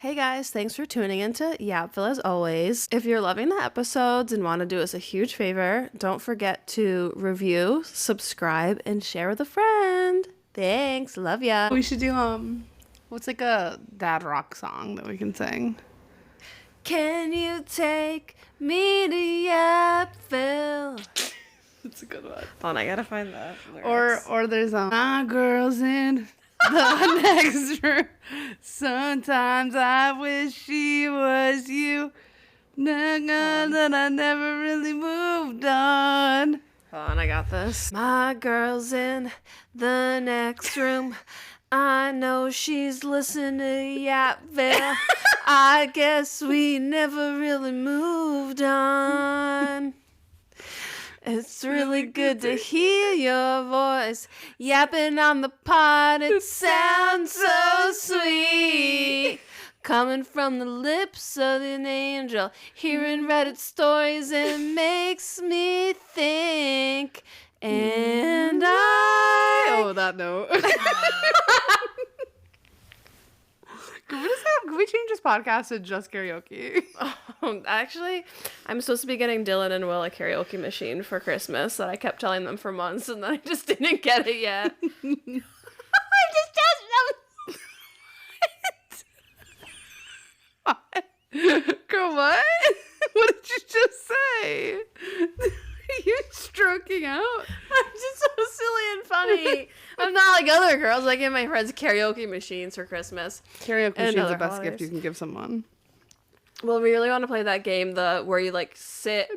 Hey guys, thanks for tuning into Yapville as always. If you're loving the episodes and want to do us a huge favor, don't forget to review, subscribe, and share with a friend. Thanks, love ya. We should do what's like a dad rock song that we can sing? Can you take me to Yapville? That's a good one. Hold on, I gotta find that. Or there's my girl's in the next room. Sometimes I wish she was you. That I never really moved on. Hold on, I got this. My girl's in the next room. I know she's listening to Yapville. I guess we never really moved on. It's really good to hear your voice yapping on the pod. It sounds so sweet. Coming from the lips of an angel, hearing Reddit stories, it makes me think. And Oh, that note. Can we change this podcast to just karaoke? Actually, I'm supposed to be getting Dylan and Will a karaoke machine for Christmas that I kept telling them for months, and then I just didn't get it yet. I just Girl, what? What did you just say? Are you stroking out? I'm just so silly and funny. I'm not like other girls. I give my friends karaoke machines for Christmas. Karaoke And is the other best holidays. gift you can give someone. Well, we really want to play that game, where you like sit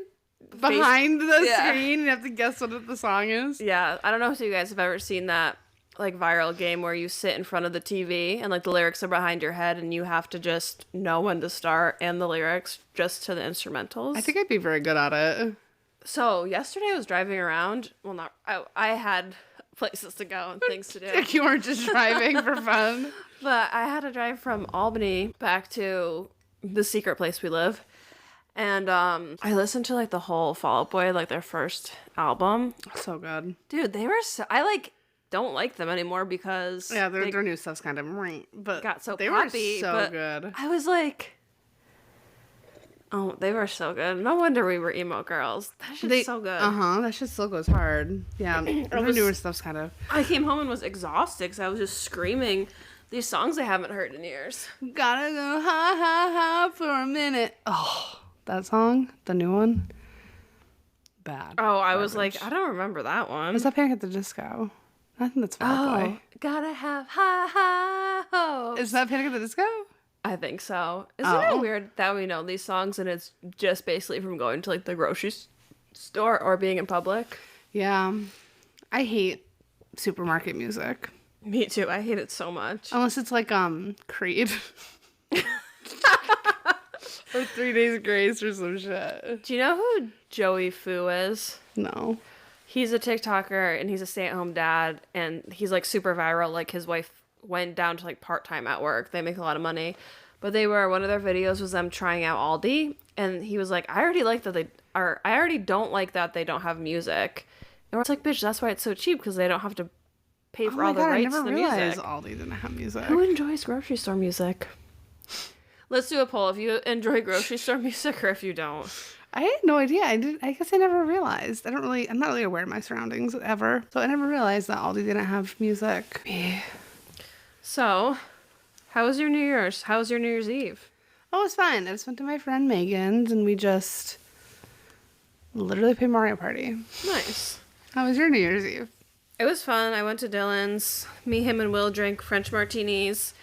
Behind the Yeah. screen, you have to guess what the song is. Yeah, I don't know if you guys have ever seen that like viral game where you sit in front of the TV and like the lyrics are behind your head and you have to just know when to start and the lyrics just to the instrumentals. I think I'd be very good at it. So yesterday I was driving around. Well, not I had places to go and things to do. Like you weren't just driving for fun. But I had to drive from Albany back to the secret place we live. And I listened to like the whole Fall Out Boy, like their first album. So good. Dude, they were so I like don't like them anymore because Yeah, they their new stuff's kind of but got so they poppy, were so but good. I was like, oh, they were so good. No wonder we were emo girls. That shit's so good. That shit still goes hard. Yeah, their newer stuff's kind of. I came home and was exhausted because I was just screaming these songs I haven't heard in years. Gotta go high, high, high for a minute. Oh, that song, the new one. Bad. Oh, I was like, I don't remember that one. Is that Panic at the Disco? I think that's Fall Out Boy. Gotta have high, high hopes. Is that Panic at the Disco? I think so. Isn't it weird that we know these songs and it's just basically from going to like the grocery store or being in public? Yeah. I hate supermarket music. Me too. I hate it so much. Unless it's like Creed. Or 3 Days of Grace or some shit. Do you know who Joey Fu is? No. He's a TikToker and he's a stay-at-home dad and he's like super viral. Like his wife went down to like part-time at work. They make a lot of money. But one of their videos was them trying out Aldi and he was like, I already don't like that they don't have music. And we're like, bitch, that's why it's so cheap because they don't have to pay for all the rights to the music. I never realized Aldi didn't have music. Who enjoys grocery store music? Let's do a poll if you enjoy grocery store music or if you don't. I had no idea. I guess I never realized. I'm not really aware of my surroundings ever. So I never realized that Aldi didn't have music. So, how was your New Year's? How was your New Year's Eve? Oh, it was fine. I just went to my friend Megan's and we just literally played Mario Party. Nice. How was your New Year's Eve? It was fun. I went to Dylan's. Me, him, and Will drank French martinis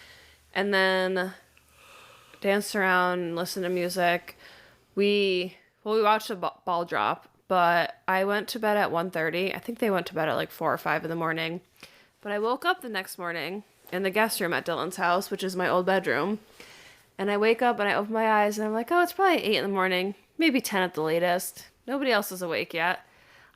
and then danced around and listened to music. We watched a ball drop, but I went to bed at 1:30. I think they went to bed at like 4 or 5 in the morning. But I woke up the next morning in the guest room at Dylan's house, which is my old bedroom. And I wake up and I open my eyes and I'm like, oh, it's probably 8 in the morning, maybe 10 at the latest. Nobody else is awake yet.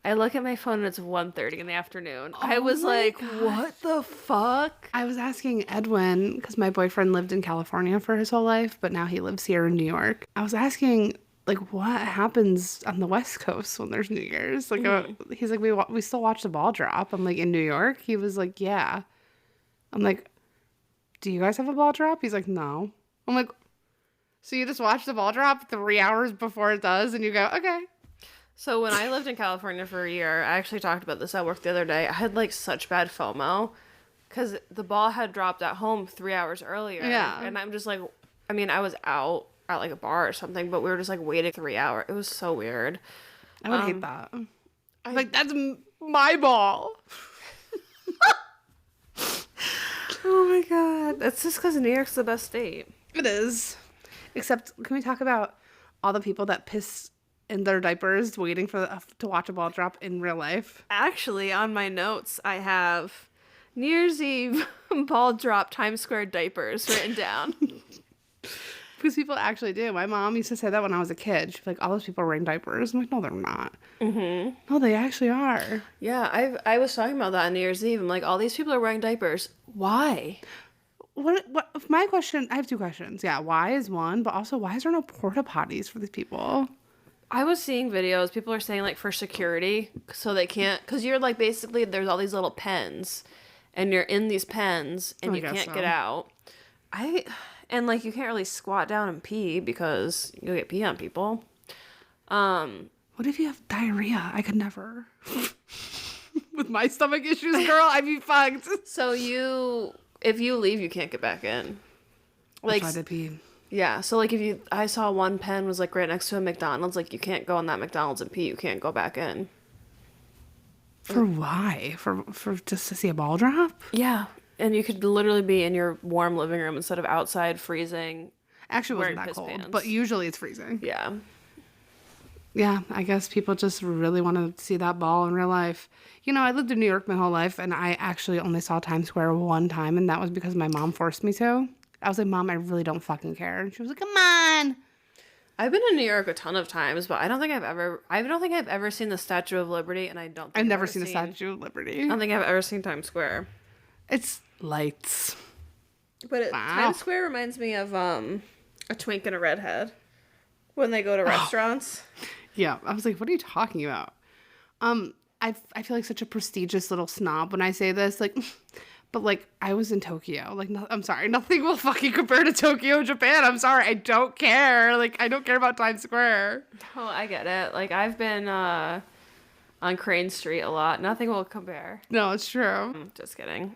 I look at my phone and it's 1:30 in the afternoon. I was like, what the fuck? I was asking Edwin, because my boyfriend lived in California for his whole life, but now he lives here in New York. I was asking, like, what happens on the West Coast when there's New Year's? Like, he's like, we still watch the ball drop. I'm like, in New York? He was like, yeah. I'm like, do you guys have a ball drop? He's like, no. I'm like, so you just watch the ball drop 3 hours before it does, and you go, okay. So when I lived in California for a year, I actually talked about this at work the other day. I had like such bad FOMO because the ball had dropped at home 3 hours earlier. Yeah. And I'm just like, I mean, I was out at like a bar or something, but we were just like waiting 3 hours. It was so weird. I would hate that. Like, that's my ball. Oh my God. That's just because New York's the best state. It is. Except, can we talk about all the people that piss in their diapers waiting for to watch a ball drop in real life? Actually, on my notes, I have New Year's Eve ball drop Times Square diapers written down. Because people actually do. My mom used to say that when I was a kid. She'd be like, all those people are wearing diapers. I'm like, no, they're not. Mm-hmm. No, they actually are. Yeah, I was talking about that on New Year's Eve. I'm like, all these people are wearing diapers. Why? What my question, I have two questions. Yeah, why is one, but also why is there no porta potties for these people? I was seeing videos. People are saying like for security, so they can't, because you're like basically there's all these little pens, and you're in these pens and you can't get out. And like you can't really squat down and pee because you'll get pee on people. What if you have diarrhea? I could never. With my stomach issues, girl, I'd be fucked. So if you leave, you can't get back in. Like, I tried to pee. Yeah, so like I saw one pen was like right next to a McDonald's. Like you can't go in that McDonald's and pee. You can't go back in. For why? For just to see a ball drop? Yeah, and you could literally be in your warm living room instead of outside freezing. Actually, it wasn't wearing that cold, pants. but usually it's freezing. Yeah. Yeah, I guess people just really want to see that ball in real life. You know, I lived in New York my whole life, and I actually only saw Times Square one time, and that was because my mom forced me to. I was like, Mom, I really don't fucking care. And she was like, come on. I've been in New York a ton of times, but I don't think I've ever seen the Statue of Liberty, and I've never seen the Statue of Liberty. I don't think I've ever seen Times Square. It's lights. But Times Square reminds me of a twink and a redhead when they go to restaurants. Yeah, I was like, what are you talking about? I feel like such a prestigious little snob when I say this, like, but like I was in Tokyo. Like, I'm sorry, nothing will fucking compare to Tokyo, Japan. I'm sorry, I don't care. Like, I don't care about Times Square. Oh, I get it. Like, I've been on Crane Street a lot. Nothing will compare. No, it's true. Just kidding.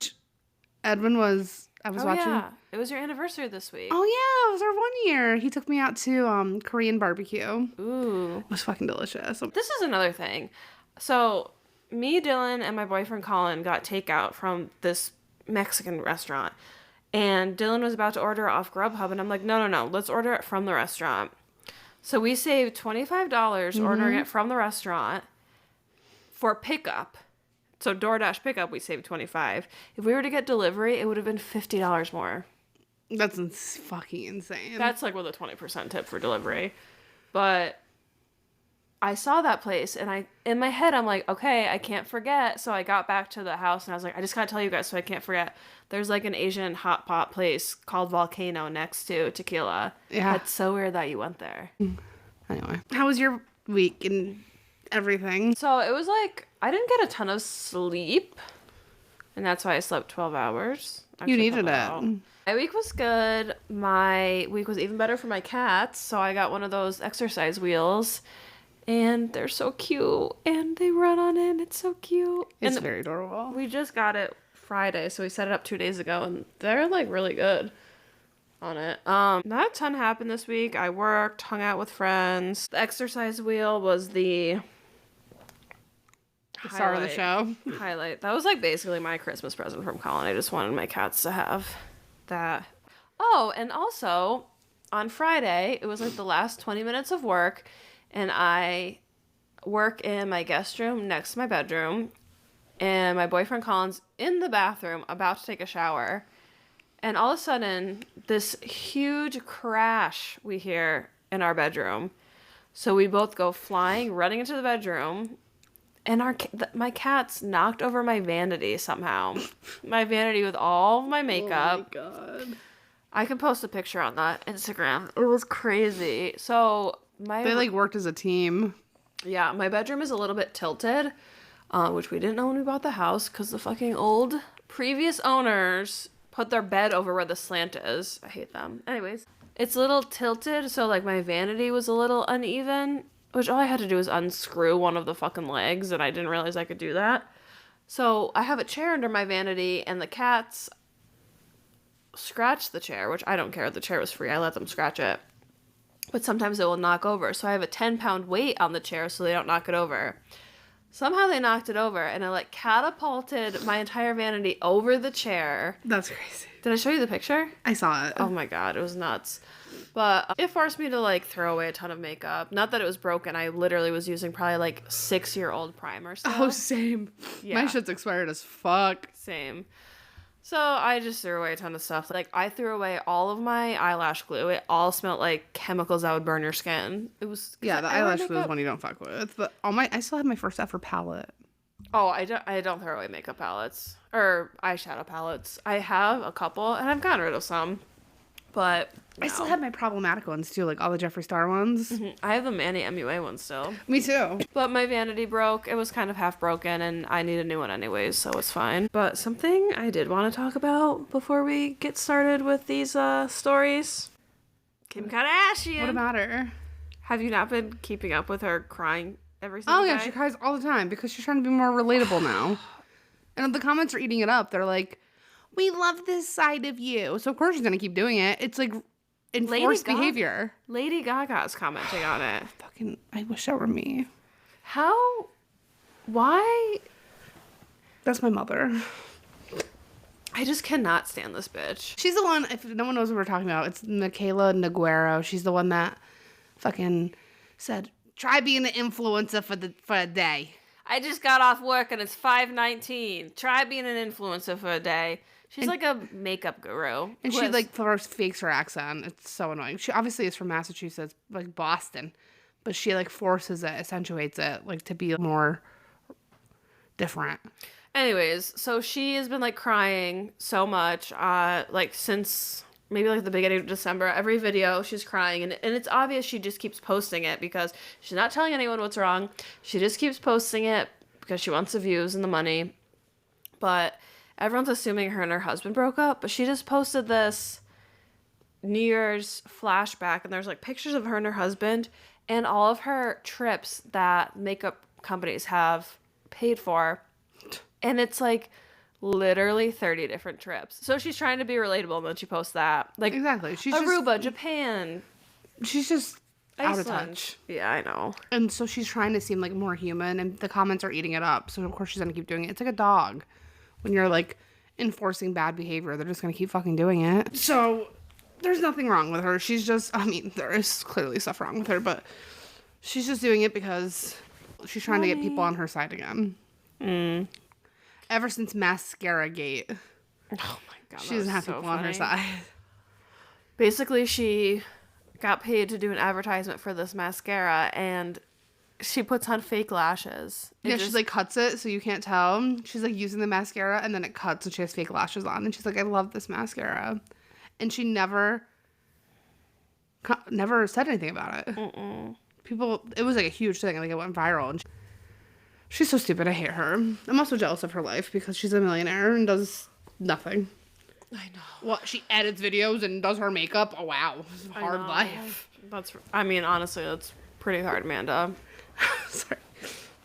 Edwin was. I was watching. Yeah, it was your anniversary this week. Oh yeah, it was our 1 year. He took me out to Korean barbecue. Ooh, it was fucking delicious. This is another thing. So, me, Dylan, and my boyfriend Colin got takeout from this Mexican restaurant, and Dylan was about to order off Grubhub, and I'm like, no, let's order it from the restaurant. So we saved $25 ordering it from the restaurant for pickup. So DoorDash pickup, we saved $25. If we were to get delivery, it would have been $50 more. That's fucking insane. That's like with a 20% tip for delivery. But I saw that place, and in my head, I'm like, okay, I can't forget. So I got back to the house, and I was like, I just gotta tell you guys so I can't forget. There's like an Asian hot pot place called Volcano next to Tequila. Yeah. It's so weird that you went there. Anyway, how was your week and everything? So it was like, I didn't get a ton of sleep, and that's why I slept 12 hours. You needed it. My week was good. My week was even better for my cats, so I got one of those exercise wheels. And they're so cute. And they run on it. And it's so cute. It's and very adorable. We just got it Friday. So we set it up 2 days ago. And they're like really good on it. Not a ton happened this week. I worked, hung out with friends. The exercise wheel was the star of the show. Highlight. That was like basically my Christmas present from Colin. I just wanted my cats to have that. Oh, and also on Friday, it was like the last 20 minutes of work. And I work in my guest room next to my bedroom. And my boyfriend Colin's in the bathroom about to take a shower. And all of a sudden, this huge crash we hear in our bedroom. So we both go flying, running into the bedroom. And my cats knocked over my vanity somehow. My vanity with all of my makeup. Oh my God. I can post a picture on that Instagram. It was crazy. So they like worked as a team. Yeah, my bedroom is a little bit tilted, which we didn't know when we bought the house because the fucking old previous owners put their bed over where the slant is. I hate them. Anyways, It's a little tilted, so like my vanity was a little uneven, which all I had to do was unscrew one of the fucking legs, and I didn't realize I could do that. So I have a chair under my vanity, and the cats scratch the chair, which I don't care. The chair was free. I let them scratch it. But sometimes it will knock over. So I have a 10-pound weight on the chair so they don't knock it over. Somehow they knocked it over, and it like catapulted my entire vanity over the chair. That's crazy. Did I show you the picture? I saw it. Oh my god, it was nuts. But it forced me to like throw away a ton of makeup. Not that it was broken. I literally was using probably like 6-year-old primer still. Oh, same. Yeah. My shit's expired as fuck. Same. So I just threw away a ton of stuff. Like I threw away all of my eyelash glue. It all smelled like chemicals that would burn your skin. It was Yeah, the eyelash glue is one you don't fuck with. But I still have my first ever palette. Oh, I don't throw away makeup palettes or eyeshadow palettes. I have a couple and I've gotten rid of some. But no. I still have my problematic ones too, like all the Jeffree Star ones. Mm-hmm. I have the Manny MUA ones still. Me too. But my vanity broke. It was kind of half broken and I need a new one anyways, so it's fine. But something I did want to talk about before we get started with these stories. Kim Kardashian. What about her? Have you not been keeping up with her crying every single day? Oh yeah, she cries all the time because she's trying to be more relatable now. And the comments are eating it up. They're like, we love this side of you. So of course she's going to keep doing it. It's like enforced behavior. Lady Gaga's commenting on it. Fucking, I wish that were me. How? Why? That's my mother. I just cannot stand this bitch. She's the one, if no one knows what we're talking about, it's Michaela Naguero. She's the one that fucking said, try being an influencer for a day. I just got off work and it's 5:19. Try being an influencer for a day. She's like a makeup guru. And she like fakes her accent. It's so annoying. She obviously is from Massachusetts, like Boston, but she like forces it, accentuates it, like to be more different. Anyways, so she has been like crying so much, like since maybe like the beginning of December. Every video she's crying, and it's obvious she just keeps posting it because she's not telling anyone what's wrong. She just keeps posting it because she wants the views and the money. But everyone's assuming her and her husband broke up, but she just posted this New Year's flashback, and there's like pictures of her and her husband and all of her trips that makeup companies have paid for. And it's like literally 30 different trips. So she's trying to be relatable, and then she posts that. Like, exactly. She's Aruba, Japan. She's just Iceland. out of touch. Yeah, I know. And so she's trying to seem like more human, and the comments are eating it up. So of course she's gonna keep doing it. It's like a dog. When you're like enforcing bad behavior, they're just gonna keep fucking doing it. So there's nothing wrong with her. She's just, I mean, there is clearly stuff wrong with her, but she's just doing it because she's trying to get people on her side again. Ever since Mascara Gate. Oh my god. She doesn't have people on her side. Basically, she got paid to do an advertisement for this mascara, and she puts on fake lashes. She like cuts it so you can't tell. She's like using the mascara, and then it cuts and she has fake lashes on, and she's like, I love this mascara. And she never said anything about it. People, it was like a huge thing. Like it went viral, and she's so stupid. I hate her. I'm also jealous of her life because she's a millionaire and does nothing. I know. Well, she edits videos and does her makeup. Oh wow, hard life. Honestly, that's pretty hard, Amanda. Sorry.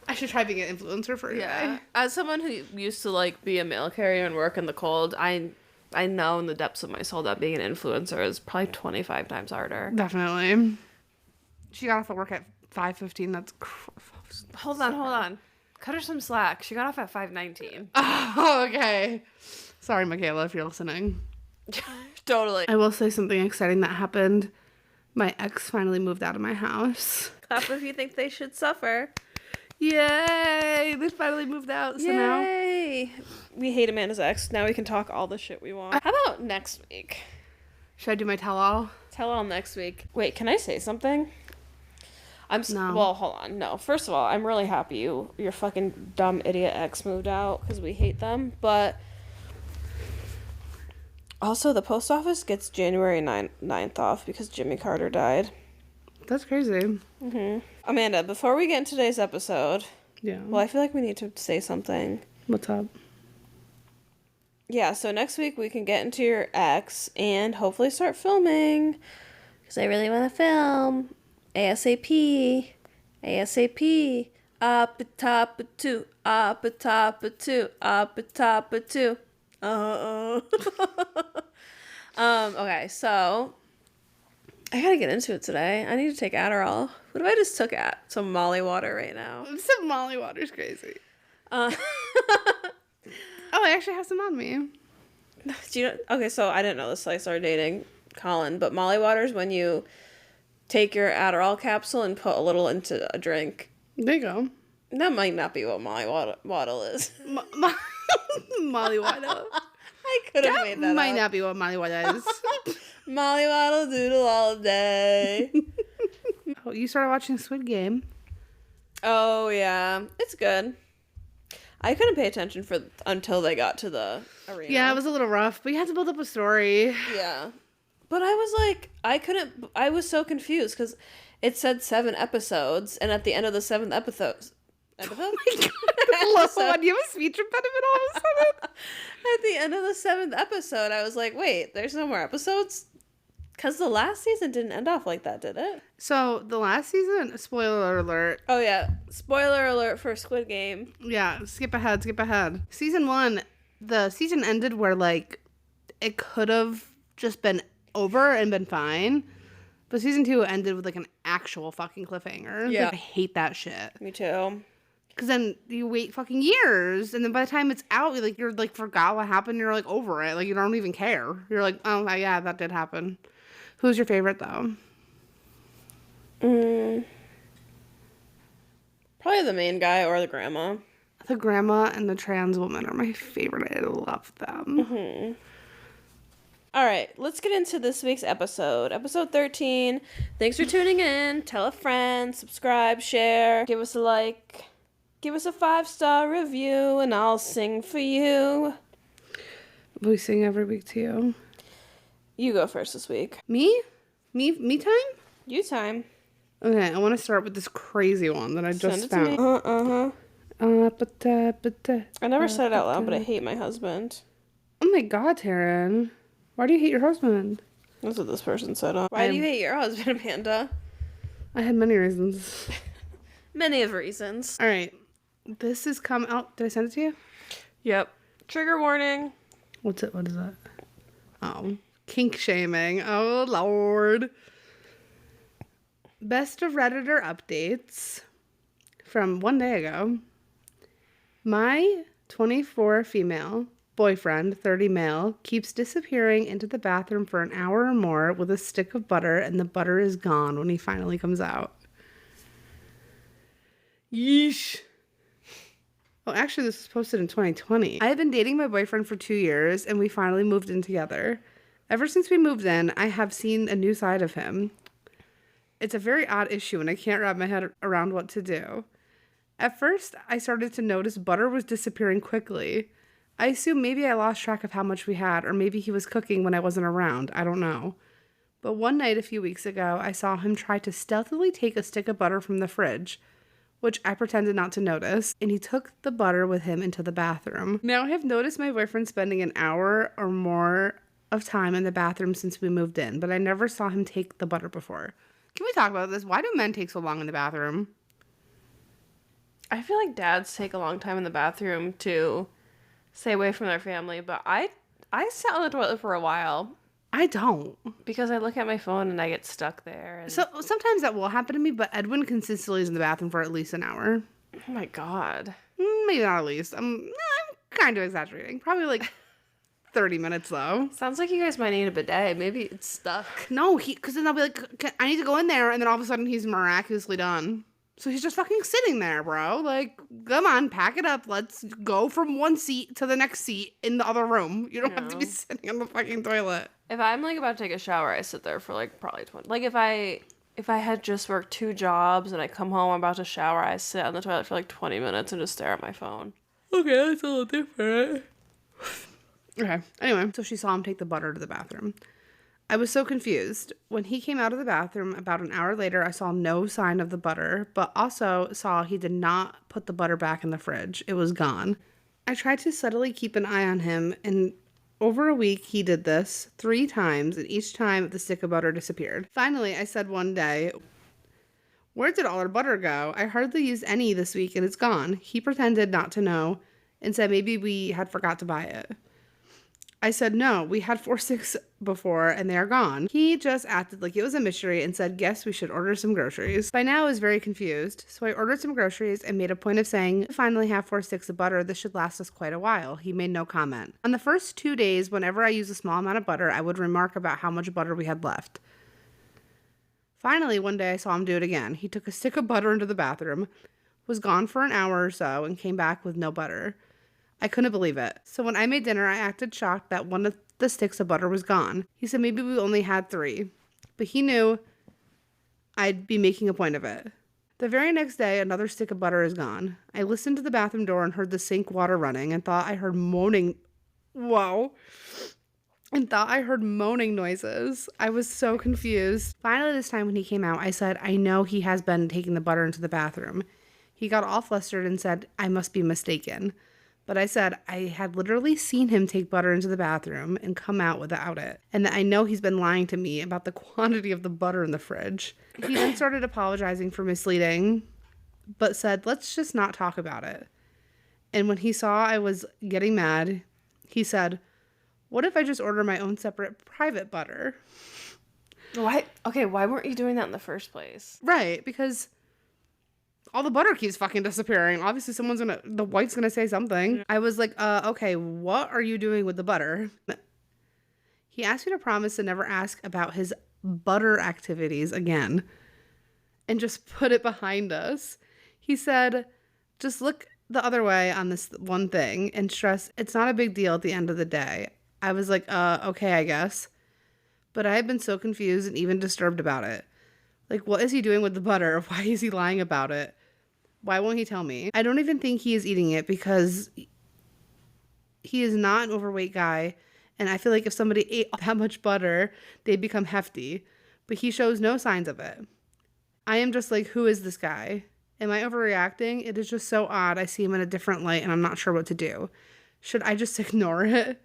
I should try being an influencer for a day. As someone who used to like be a mail carrier and work in the cold, I know in the depths of my soul that being an influencer is probably 25 times harder. Definitely. She got off at work at 5:15. That's Hold on. Cut her some slack. She got off at 5:19. Oh, okay. Sorry, Michaela, if you're listening. Totally. I will say something exciting that happened. My ex finally moved out of my house. Clap if you think they should suffer. Yay! They finally moved out. So Yay! We hate Amanda's ex. Now we can talk all the shit we want. How about next week? Should I do my tell-all? Tell-all next week. Wait, can I say something? No. Well, hold on. No. First of all, I'm really happy your fucking dumb idiot ex moved out because we hate them. But also, the post office gets January 9th off because Jimmy Carter died. That's crazy. Amanda, before we get into today's episode, Yeah. well, I feel like we need to say something. What's up? Yeah, so next week we can get into your ex and hopefully start filming. Because I really want to film. ASAP. ASAP. Up a top of two. Up a top of two. Up a top of two. Okay, so I gotta get into it today. I need to take Adderall. What if I just took some Molly water right now? Some Molly water's crazy. Oh, I actually have some on me. Do you know? Okay, so I didn't know this till I started dating Colin, but Molly water is when you take your Adderall capsule and put a little into a drink. There you go. That might not be what Molly waddle is. Molly waddle. I could have made that might up. not be what Molly waddle is. Molly waddle doodle all day. Oh, you started watching Squid Game. Oh yeah, it's good. I couldn't pay attention until they got to the arena. Yeah, it was a little rough, but you had to build up a story. Yeah. But I was like, I was so confused because it said 7 episodes, and at the end of the 7th episode? Oh my God. Do you have a speech impediment all of a sudden? At the end of the 7th episode, I was like, wait, there's no more episodes? Because the last season didn't end off like that, did it? So, the last season, spoiler alert. Oh, yeah. Spoiler alert for Squid Game. Yeah, skip ahead. Season 1, the season ended where, like, it could have just been over and been fine. But season 2 ended with, like, an actual fucking cliffhanger. Yeah. Like, I hate that shit. Me too. Because then you wait fucking years, and then by the time it's out, you're, like, forgot what happened, you're, like, over it. Like, you don't even care. You're like, oh, yeah, that did happen. Who's your favorite, though? Probably the main guy or the grandma. The grandma and the trans woman are my favorite. I love them. Mm-hmm. All right, let's get into this week's episode. Episode 13. Thanks for tuning in. Tell a friend, subscribe, share, give us a like, give us a 5-star review, and I'll sing for you. We sing every week to you. You go first this week. Me? Me time? You time. Okay, I want to start with this crazy one that I just found. I never said it out loud, but I hate my husband. Oh my God, Taryn. Why do you hate your husband? That's what this person said. Why do you hate your husband, Amanda? I had many reasons. Many of reasons. All right. This has come out. Did I send it to you? Yep. Trigger warning. What's it? What is that? Oh. Kink shaming. Oh, Lord. Best of Redditor updates from one day ago. My 24 female boyfriend, 30 male, keeps disappearing into the bathroom for an hour or more with a stick of butter, and the butter is gone when he finally comes out. Yeesh. Well, actually, this was posted in 2020. I have been dating my boyfriend for 2 years, and we finally moved in together. Ever since we moved in, I have seen a new side of him. It's a very odd issue, and I can't wrap my head around what to do. At first, I started to notice butter was disappearing quickly. I assume maybe I lost track of how much we had, or maybe he was cooking when I wasn't around. I don't know. But one night a few weeks ago, I saw him try to stealthily take a stick of butter from the fridge, which I pretended not to notice, and he took the butter with him into the bathroom. Now I have noticed my boyfriend spending an hour or more of time in the bathroom since we moved in, but I never saw him take the butter before. Can we talk about this? Why do men take so long in the bathroom? I feel like dads take a long time in the bathroom to stay away from their family, but I sat on the toilet for a while. I don't. Because I look at my phone and I get stuck there. And... So sometimes that will happen to me, but Edwin consistently is in the bathroom for at least an hour. Oh my God. Maybe not at least. I'm kind of exaggerating. Probably like 30 minutes though. Sounds like you guys might need a bidet. Maybe it's stuck. No, because then I'll be like, I need to go in there, and then all of a sudden he's miraculously done. So he's just fucking sitting there, bro. Like, come on, pack it up. Let's go from one seat to the next seat in the other room. You don't have to be sitting on the fucking toilet. If I'm like about to take a shower, I sit there for like probably 20. Like if I had just worked 2 jobs and I come home, I'm about to shower, I sit on the toilet for like 20 minutes and just stare at my phone. Okay, that's a little different. Okay. Anyway, so she saw him take the butter to the bathroom. I was so confused. When he came out of the bathroom about an hour later, I saw no sign of the butter, but also saw he did not put the butter back in the fridge. It was gone. I tried to subtly keep an eye on him, and Over a week, he did this 3 times, and each time the stick of butter disappeared. Finally, I said one day, "Where did all our butter go? I hardly used any this week, and it's gone." He pretended not to know and said maybe we had forgot to buy it. I said, "No, we had 4 sticks before and they are gone." He just acted like it was a mystery and said, "Guess we should order some groceries." By now I was very confused, so I ordered some groceries and made a point of saying, "We finally have 4 sticks of butter. This should last us quite a while." He made no comment. On the first 2 days, whenever I used a small amount of butter, I would remark about how much butter we had left. Finally, one day I saw him do it again. He took a stick of butter into the bathroom, was gone for an hour or so, and came back with no butter. I couldn't believe it. So when I made dinner, I acted shocked that one of the sticks of butter was gone. He said maybe we only had 3, but he knew I'd be making a point of it. The very next day, another stick of butter is gone. I listened to the bathroom door and heard the sink water running and thought I heard moaning. Whoa. And thought I heard moaning noises. I was so confused. Finally, this time when he came out, I said, "I know he has been taking the butter into the bathroom." He got all flustered and said, "I must be mistaken." But I said I had literally seen him take butter into the bathroom and come out without it, and that I know he's been lying to me about the quantity of the butter in the fridge. He then started apologizing for misleading, but said, "Let's just not talk about it." And when he saw I was getting mad, he said, "What if I just order my own separate private butter?" Why? Okay, why weren't you doing that in the first place? Right, because all the butter keeps fucking disappearing. Obviously, the wife's gonna say something. I was like, okay, what are you doing with the butter? He asked me to promise to never ask about his butter activities again and just put it behind us. He said, "Just look the other way on this one thing and stress it's not a big deal at the end of the day." I was like, okay, I guess. But I had been so confused and even disturbed about it. Like, what is he doing with the butter? Why is he lying about it? Why won't he tell me? I don't even think he is eating it because he is not an overweight guy. And I feel like if somebody ate that much butter, they'd become hefty. But he shows no signs of it. I am just like, who is this guy? Am I overreacting? It is just so odd. I see him in a different light and I'm not sure what to do. Should I just ignore it?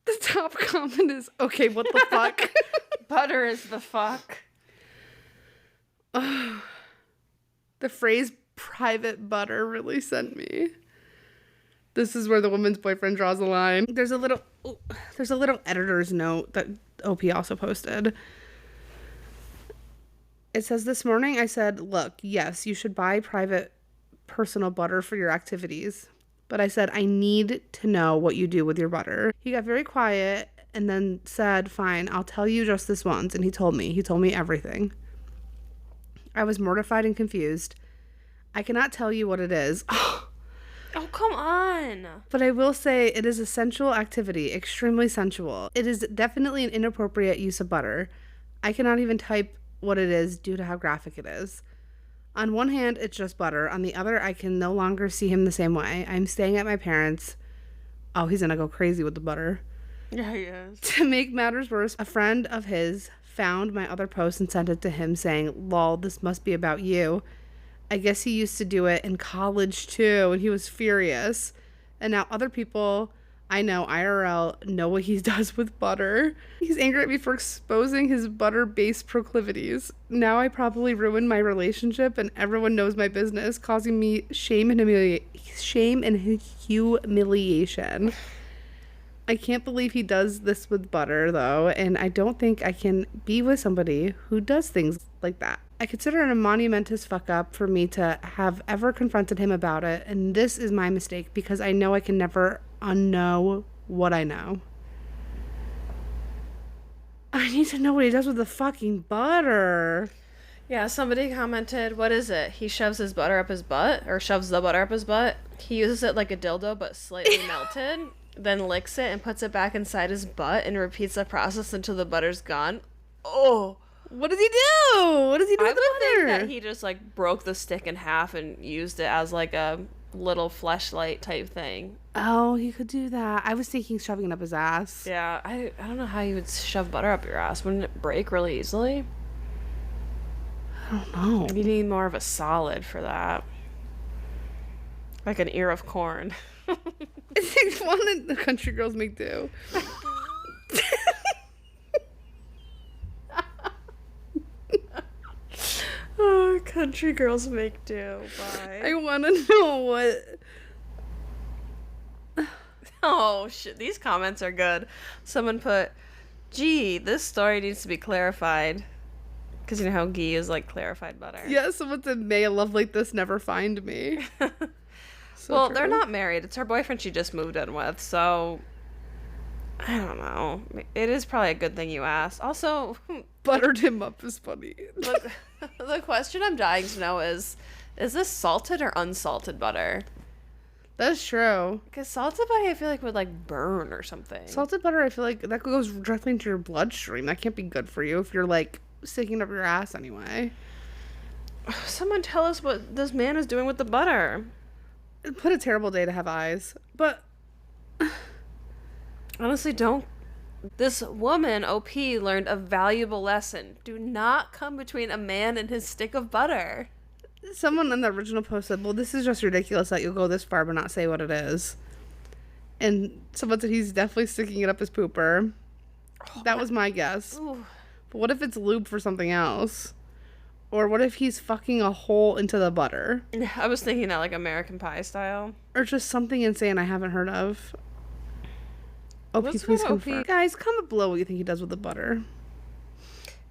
The top comment is, okay, what the fuck? Butter is the fuck. The phrase private butter really sent me. This is where the woman's boyfriend draws a line. There's a little editor's note that OP also posted. It says, "This morning I said, look, yes, you should buy private personal butter for your activities. But I said, I need to know what you do with your butter." He got very quiet and then said, "Fine, I'll tell you just this once." And he told me everything. I was mortified and confused. I cannot tell you what it is. Oh, come on. But I will say it is a sensual activity, extremely sensual. It is definitely an inappropriate use of butter. I cannot even type what it is due to how graphic it is. On one hand, it's just butter. On the other, I can no longer see him the same way. I'm staying at my parents'. Oh, he's gonna go crazy with the butter. Yeah, he is. To make matters worse, a friend of his found my other post and sent it to him saying, "Lol, this must be about you. I guess he used to do it in college too," and he was furious. And now other people I know IRL know what he does with butter. He's angry at me for exposing his butter-based proclivities. Now I probably ruined my relationship and everyone knows my business, causing me shame and humiliation. I can't believe he does this with butter, though, and I don't think I can be with somebody who does things like that. I consider it a monumentous fuck up for me to have ever confronted him about it, and this is my mistake because I know I can never unknow what I know. I need to know what he does with the fucking butter. Yeah, somebody commented, what is it? He shoves his butter up his butt, or shoves the butter up his butt. He uses it like a dildo, but slightly melted. Then licks it and puts it back inside his butt and repeats the process until the butter's gone. Oh, what does he do? What does he do with the butter? Think that he just like broke the stick in half and used it as like a little fleshlight type thing. Oh, he could do that. I was thinking shoving it up his ass. Yeah, I don't know how you would shove butter up your ass. Wouldn't it break really easily? I don't know. You need more of a solid for that. Like an ear of corn. It's one that the country girls make do. Oh, country girls make do. Bye. I want to know what... Oh, shit. These comments are good. Someone put, gee, this story needs to be clarified. Because you know how ghee is like clarified butter. Yeah, someone said, may a love like this never find me. So well, true. they're not married. It's her boyfriend she just moved in with. So, I don't know. It is probably a good thing you asked. Also, Buttered him up is funny. the question I'm dying to know is this salted or unsalted butter? That's true. Because salted butter, I feel like, would, like, burn or something. Salted butter, I feel like that goes directly into your bloodstream. That can't be good for you if you're, like, sticking it up your ass anyway. Someone tell us what this man is doing with the butter. What a terrible day to have eyes. But... honestly, don't. This woman, OP, learned a valuable lesson. Do not come between a man and his stick of butter. Someone in the original post said, well, this is just ridiculous that you'll go this far but not say what it is. And someone said he's definitely sticking it up his pooper. That was my guess. Ooh. But what if it's lube for something else? Or what if he's fucking a hole into the butter? I was thinking that, like, American Pie style. Or just something insane I haven't heard of. OP, What's please with OP? confirm. Guys, comment below what you think he does with the butter.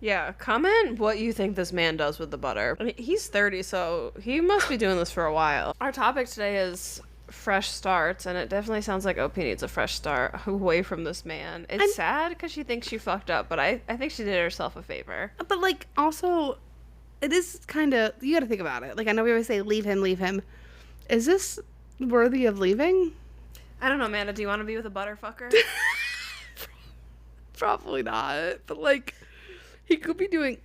Yeah, comment what you think this man does with the butter. I mean, he's 30, so he must be doing this for a while. Our topic today is fresh starts, and it definitely sounds like OP needs a fresh start away from this man. It's sad because she thinks she fucked up, but I think she did herself a favor. But, like, also, it is kind of... you gotta think about it. Like, I know we always say, leave him, leave him. Is this worthy of leaving? I don't know, Amanda. Do you want to be with a butterfucker? Probably not. But, like, he could be doing...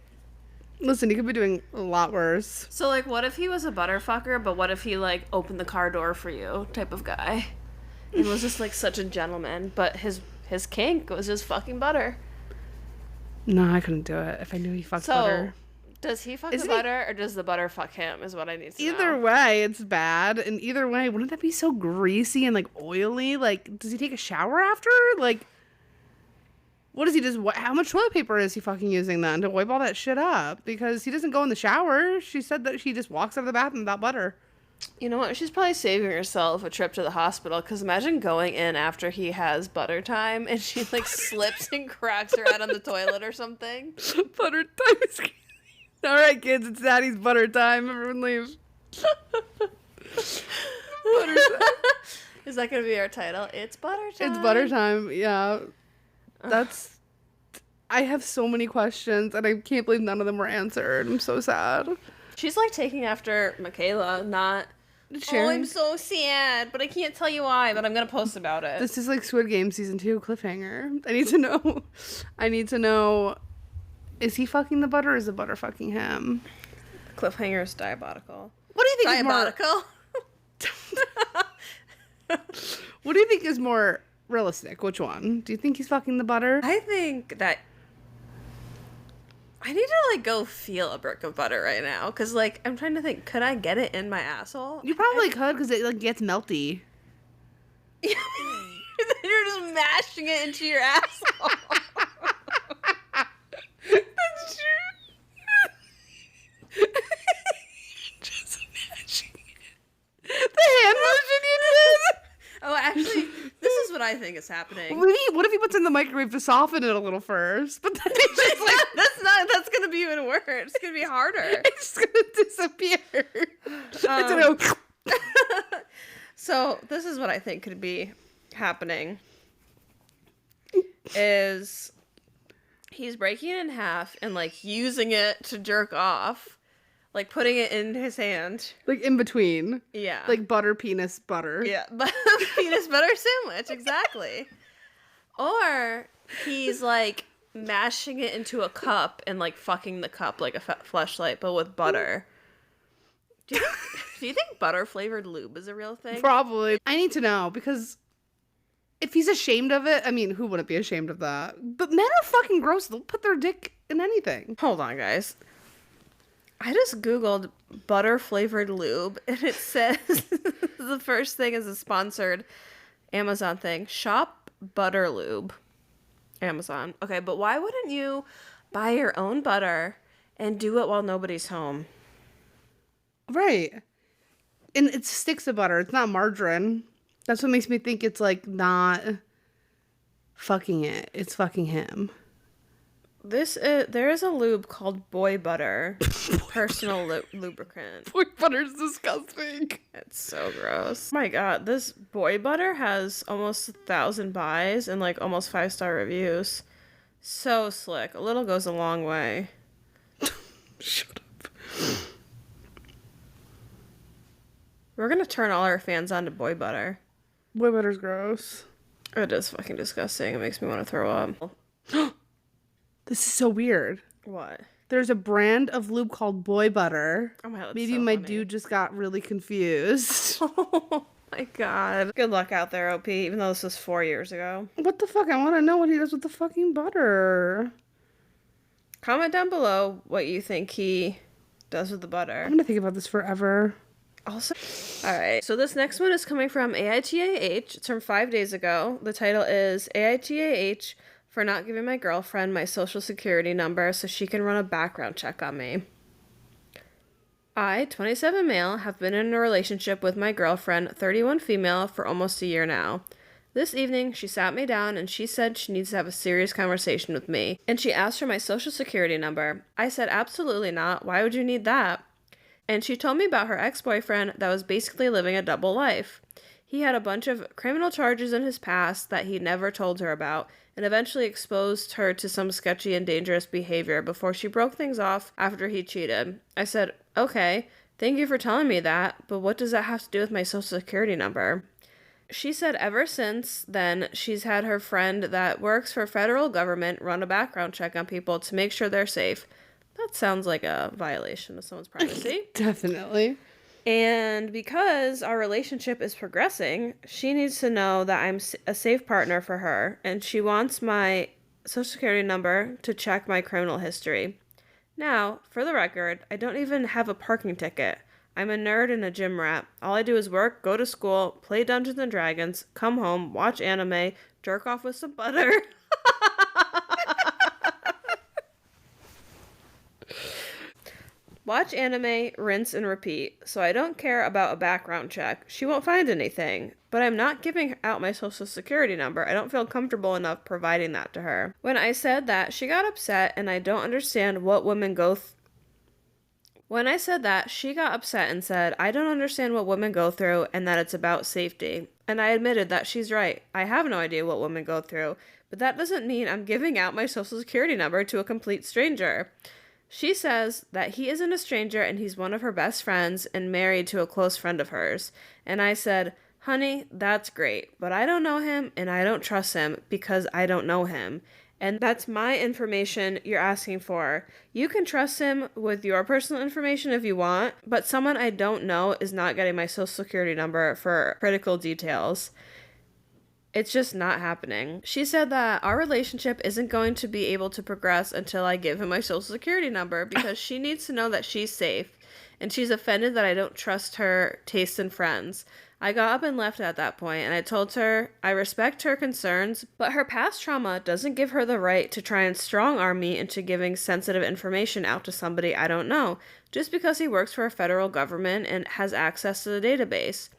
listen, he could be doing a lot worse. So, like, what if he was a butterfucker, but what if he, like, opened the car door for you type of guy? And was just, like, such a gentleman, but his kink was just fucking butter. No, I couldn't do it if I knew he fucked So, butter. does he fuck Isn't the he- butter, or does the butter fuck him, is what I need to know. Either way, it's bad. And either way, wouldn't that be so greasy and, like, oily? Like, does he take a shower after? Like, what does he just... how much toilet paper is he fucking using then to wipe all that shit up? Because he doesn't go in the shower. She said that she just walks out of the bathroom without butter. You know what? She's probably saving herself a trip to the hospital, because imagine going in after he has butter time, and she, like, slips and cracks her head on the toilet or something. Butter time is crazy. All right, kids, it's Daddy's butter time. Everyone leave. Butter time. Is that going to be our title? It's butter time. It's butter time, yeah. That's... I have so many questions, and I can't believe none of them were answered. I'm so sad. She's, like, taking after Michaela, not... Sharon. Oh, I'm so sad, but I can't tell you why, but I'm going to post about it. This is like Squid Game Season 2 cliffhanger. I need to know. I need to know... is he fucking the butter or is the butter fucking him? Cliffhanger is diabolical. What do you think Diabolical? What do you think is more realistic? Which one? Do you think he's fucking the butter? I think that I need to, like, go feel a brick of butter right now. Because, like, I'm trying to think, could I get it in my asshole? You probably could because it, like, gets melty. You're just mashing it into your asshole. That's true. Just mashing it. The hand motion you did. Oh, actually, this is what I think is happening. What if he puts it in the microwave to soften it a little first? But then he's just like... That's gonna be even worse. It's gonna be harder. it's gonna disappear. It's gonna go... So this is what I think could be happening. Is he's breaking it in half and, like, using it to jerk off, like putting it in his hand. like in between. Yeah. Like butter, penis, butter. Yeah, but penis butter sandwich, exactly. Or he's, like, mashing it into a cup and, like, fucking the cup like a fleshlight, but with butter. Do you think butter flavored lube is a real thing? Probably. I need to know because if he's ashamed of it, I mean, who wouldn't be ashamed of that? But men are fucking gross. They'll put their dick in anything. Hold on, guys. I just Googled butter flavored lube, and it says the first thing is a sponsored Amazon thing. Shop butter lube. Amazon. Okay, but why wouldn't you buy your own butter and do it while nobody's home? Right. And it's sticks of butter. It's not margarine. That's what makes me think it's like not fucking it. It's fucking him. There is a lube called Boy Butter. Personal lubricant. Boy butter's disgusting. It's so gross. Oh my god, this Boy Butter has almost 1,000 buys and like almost 5-star reviews. So slick. A little goes a long way. Shut up. We're gonna turn all our fans on to Boy Butter. Boy butter's gross. It is fucking disgusting. It makes me want to throw up. This is so weird. What? There's a brand of lube called Boy Butter. Oh my god, that's Maybe so my funny. dude just got really confused. Oh my god. Good luck out there, OP, even though this was 4 years ago. What the fuck? I want to know what he does with the fucking butter. Comment down below what you think he does with the butter. I'm gonna think about this forever. Also, alright, so this next one is coming from AITAH. It's from 5 days ago. The title is AITAH for not giving my girlfriend my social security number so she can run a background check on me. I, 27 male, have been in a relationship with my girlfriend, 31 female, for almost a year now. This evening, she sat me down and she said she needs to have a serious conversation with me, and she asked for my social security number. I said absolutely not. Why would you need that? And she told me about her ex-boyfriend that was basically living a double life. He had a bunch of criminal charges in his past that he never told her about, and eventually exposed her to some sketchy and dangerous behavior before she broke things off after he cheated. I said, okay, thank you for telling me that, but what does that have to do with my social security number? She said ever since then, she's had her friend that works for federal government run a background check on people to make sure they're safe. That sounds like a violation of someone's privacy. Definitely. And because our relationship is progressing, she needs to know that I'm a safe partner for her, and she wants my social security number to check my criminal history. Now, for the record, I don't even have a parking ticket. I'm a nerd and a gym rat. All I do is work, go to school, play Dungeons and Dragons, come home, watch anime, jerk off with some butter. Watch anime, rinse, and repeat. So I don't care about a background check. She won't find anything. But I'm not giving out my social security number. I don't feel comfortable enough providing that to her. When I said that, she got upset, and I don't understand what women go When I said that, she got upset and said, I don't understand what women go through and that it's about safety. And I admitted that she's right. I have no idea what women go through, but that doesn't mean I'm giving out my social security number to a complete stranger. She says that he isn't a stranger and he's one of her best friends and married to a close friend of hers. And I said, honey, that's great, but I don't know him and I don't trust him because I don't know him. And that's my information you're asking for. You can trust him with your personal information if you want, but someone I don't know is not getting my social security number for critical details. It's just not happening. She said that our relationship isn't going to be able to progress until I give him my social security number because she needs to know that she's safe. And she's offended that I don't trust her taste in friends. I got up and left at that point, and I told her I respect her concerns, but her past trauma doesn't give her the right to try and strong-arm me into giving sensitive information out to somebody I don't know, just because he works for a federal government and has access to the database.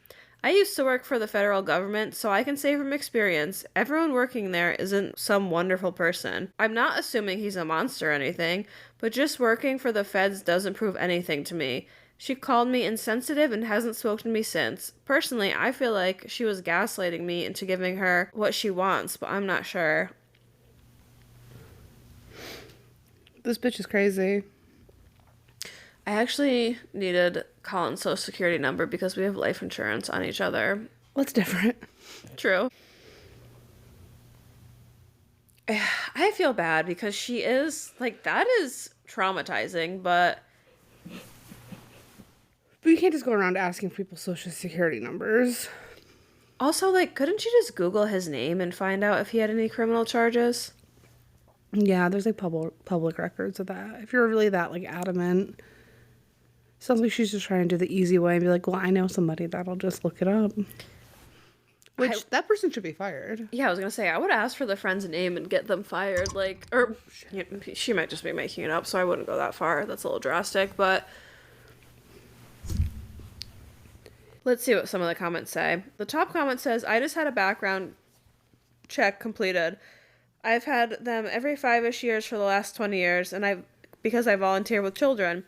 I used to work for the federal government, so I can say from experience, everyone working there isn't some wonderful person. I'm not assuming he's a monster or anything, but just working for the feds doesn't prove anything to me. She called me insensitive and hasn't spoken to me since. Personally, I feel like she was gaslighting me into giving her what she wants, but I'm not sure. This bitch is crazy. I actually needed Colin's social security number because we have life insurance on each other. What's different? True. I feel bad because she is, like, that is traumatizing, but you can't just go around asking people social security numbers. also, like, couldn't you just Google his name and find out if he had any criminal charges? Yeah, there's like public records of that. If you're really that like adamant. Sounds like she's just trying to do the easy way and be like, well, I know somebody that'll just look it up. Which, that person should be fired. Yeah, I was gonna say, I would ask for the friend's name and get them fired, like, or she might just be making it up, so I wouldn't go that far. That's a little drastic, but let's see what some of the comments say. The top comment says, I just had a background check completed. I've had them every 5-ish years for the last 20 years, and because I volunteer with children.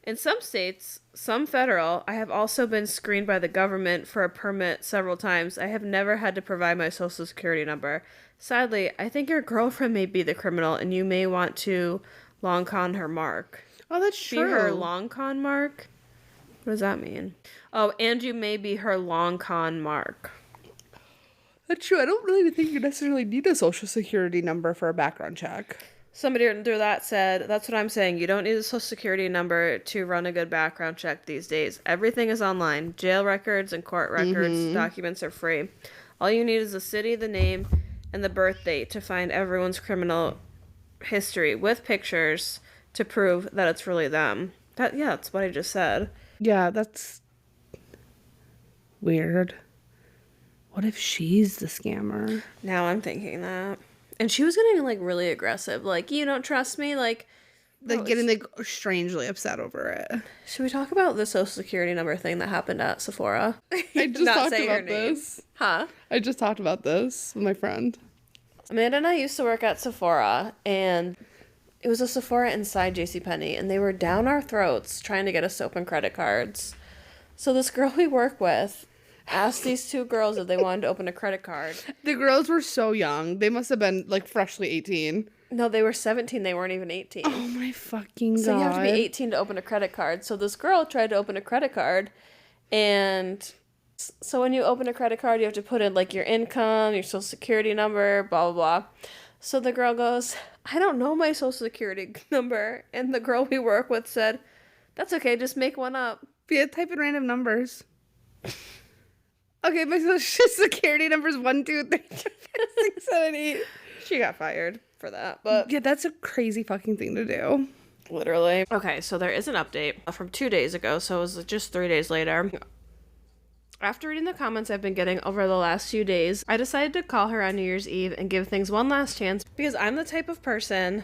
In some states, some federal, I have also been screened by the government for a permit several times. I have never had to provide my social security number. Sadly, I think your girlfriend may be the criminal, and you may want to long con her mark. Oh, that's true. Be her long con mark? What does that mean? Oh, and you may be her long con mark. That's true. I don't really think you necessarily need a social security number for a background check. Somebody under that said, that's what I'm saying. You don't need a social security number to run a good background check these days. Everything is online. Jail records and court records, documents are free. All you need is the city, the name, and the birth date to find everyone's criminal history with pictures to prove that it's really them. That's what I just said. Yeah, that's weird. What if she's the scammer? Now I'm thinking that. And she was getting, like, really aggressive. Like, you don't trust me? Like getting, like, strangely upset over it. Should we talk about the social security number thing that happened at Sephora? I just talked about this. Huh? I just talked about this with my friend. Amanda and I used to work at Sephora, and it was a Sephora inside JCPenney, and they were down our throats trying to get us to open credit cards. So this girl we work with asked these two girls if they wanted to open a credit card. The girls were so young. They must have been, like, freshly 18. No, they were 17. They weren't even 18. Oh, my fucking God. So you have to be 18 to open a credit card. So this girl tried to open a credit card, and so when you open a credit card, you have to put in, like, your income, your social security number, blah, blah, blah. So the girl goes, I don't know my social security number. And the girl we work with said, that's okay, just make one up. Yeah, type in random numbers. Okay, my social security number is 1, 2, 3, 4, 5, 6, 7, 8. She got fired for that, but yeah, that's a crazy fucking thing to do. Literally. Okay, so there is an update from 2 days ago, so it was just 3 days later. After reading the comments I've been getting over the last few days, I decided to call her on New Year's Eve and give things one last chance because I'm the type of person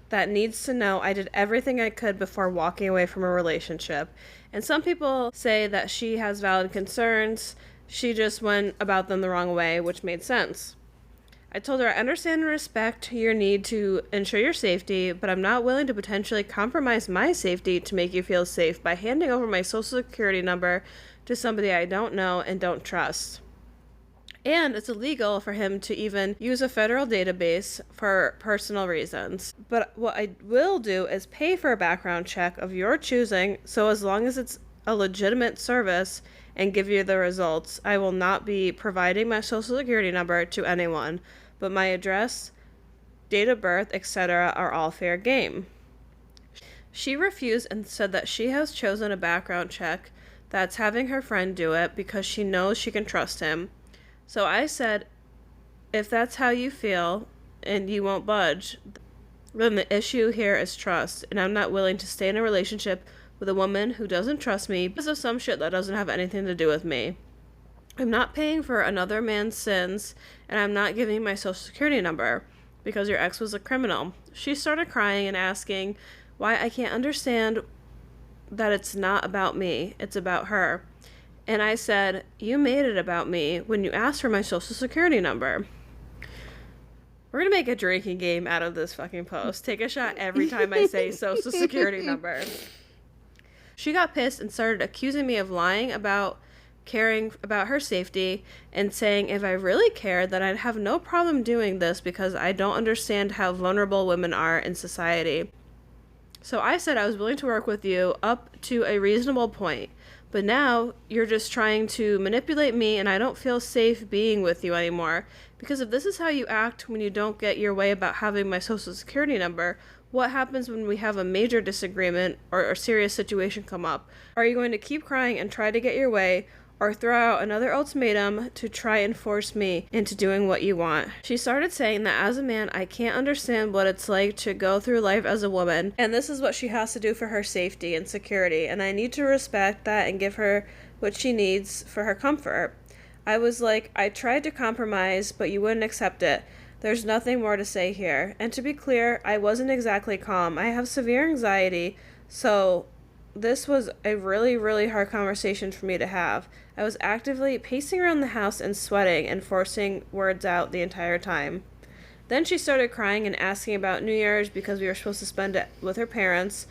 that needs to know I did everything I could before walking away from a relationship. And some people say that she has valid concerns. She just went about them the wrong way, which made sense. I told her I understand and respect your need to ensure your safety, but I'm not willing to potentially compromise my safety to make you feel safe by handing over my social security number to somebody I don't know and don't trust. And it's illegal for him to even use a federal database for personal reasons. But what I will do is pay for a background check of your choosing, so as long as it's a legitimate service, and give you the results. I will not be providing my social security number to anyone, but my address, date of birth, etc. are all fair game. She refused and said that she has chosen a background check that's having her friend do it because she knows she can trust him. So I said, if that's how you feel and you won't budge, then the issue here is trust, and I'm not willing to stay in a relationship with a woman who doesn't trust me because of some shit that doesn't have anything to do with me. I'm not paying for another man's sins, and I'm not giving you my social security number because your ex was a criminal. She started crying and asking why I can't understand that it's not about me, it's about her. And I said, you made it about me when you asked for my social security number. We're going to make a drinking game out of this fucking post. Take a shot every time I say social security number. She got pissed and started accusing me of lying about caring about her safety and saying if I really cared, then I'd have no problem doing this because I don't understand how vulnerable women are in society. So I said I was willing to work with you up to a reasonable point, but now you're just trying to manipulate me and I don't feel safe being with you anymore because if this is how you act when you don't get your way about having my social security number, what happens when we have a major disagreement or a serious situation come up? Are you going to keep crying and try to get your way or throw out another ultimatum to try and force me into doing what you want? She started saying that as a man, I can't understand what it's like to go through life as a woman, and this is what she has to do for her safety and security, and I need to respect that and give her what she needs for her comfort. I was like, I tried to compromise, but you wouldn't accept it. There's nothing more to say here. And to be clear, I wasn't exactly calm. I have severe anxiety, so this was a really, really hard conversation for me to have. I was actively pacing around the house and sweating and forcing words out the entire time. Then she started crying and asking about New Year's because we were supposed to spend it with her parents.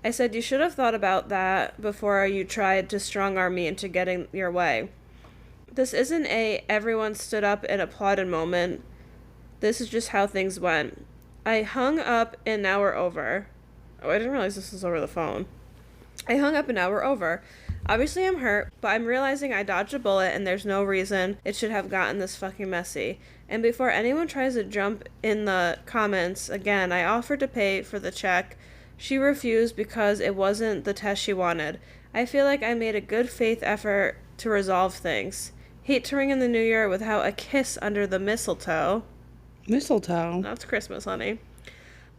I said, you should have thought about that before you tried to strong arm me into getting your way. This isn't a everyone stood up and applauded moment. This is just how things went. I hung up and now we're over. Oh, I didn't realize this was over the phone. I hung up and now we're over. Obviously I'm hurt, but I'm realizing I dodged a bullet and there's no reason it should have gotten this fucking messy. And before anyone tries to jump in the comments again, I offered to pay for the check. She refused because it wasn't the test she wanted. I feel like I made a good faith effort to resolve things. Hate to ring in the new year without a kiss under the mistletoe. Mistletoe? That's Christmas, honey.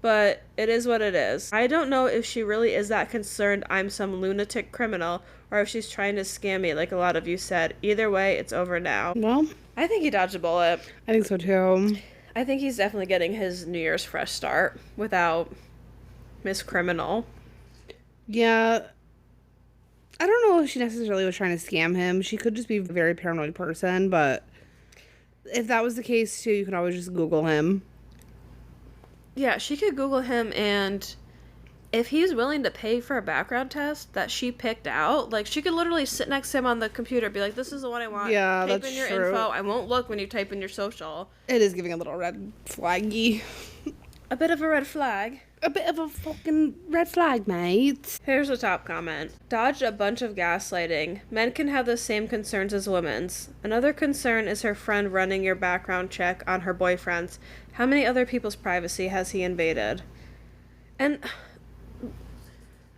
But it is what it is. I don't know if she really is that concerned I'm some lunatic criminal or if she's trying to scam me like a lot of you said. Either way, it's over now. Well, I think he dodged a bullet. I think so too. I think he's definitely getting his New Year's fresh start without Miss Criminal. Yeah. I don't know if she necessarily was trying to scam him. She could just be a very paranoid person, but if that was the case too, you can always just Google him. Yeah, she could Google him, and if he's willing to pay for a background test that she picked out, like, she could literally sit next to him on the computer and be like, this is the one I want. Yeah, type that's in your true. info. I won't look when you type in your social. It is giving a little red flaggy. A bit of a red flag. A bit of a fucking red flag, mate. Here's a top comment. Dodged a bunch of gaslighting. Men can have the same concerns as women's. Another concern is her friend running your background check on her boyfriends. How many other people's privacy has he invaded? And,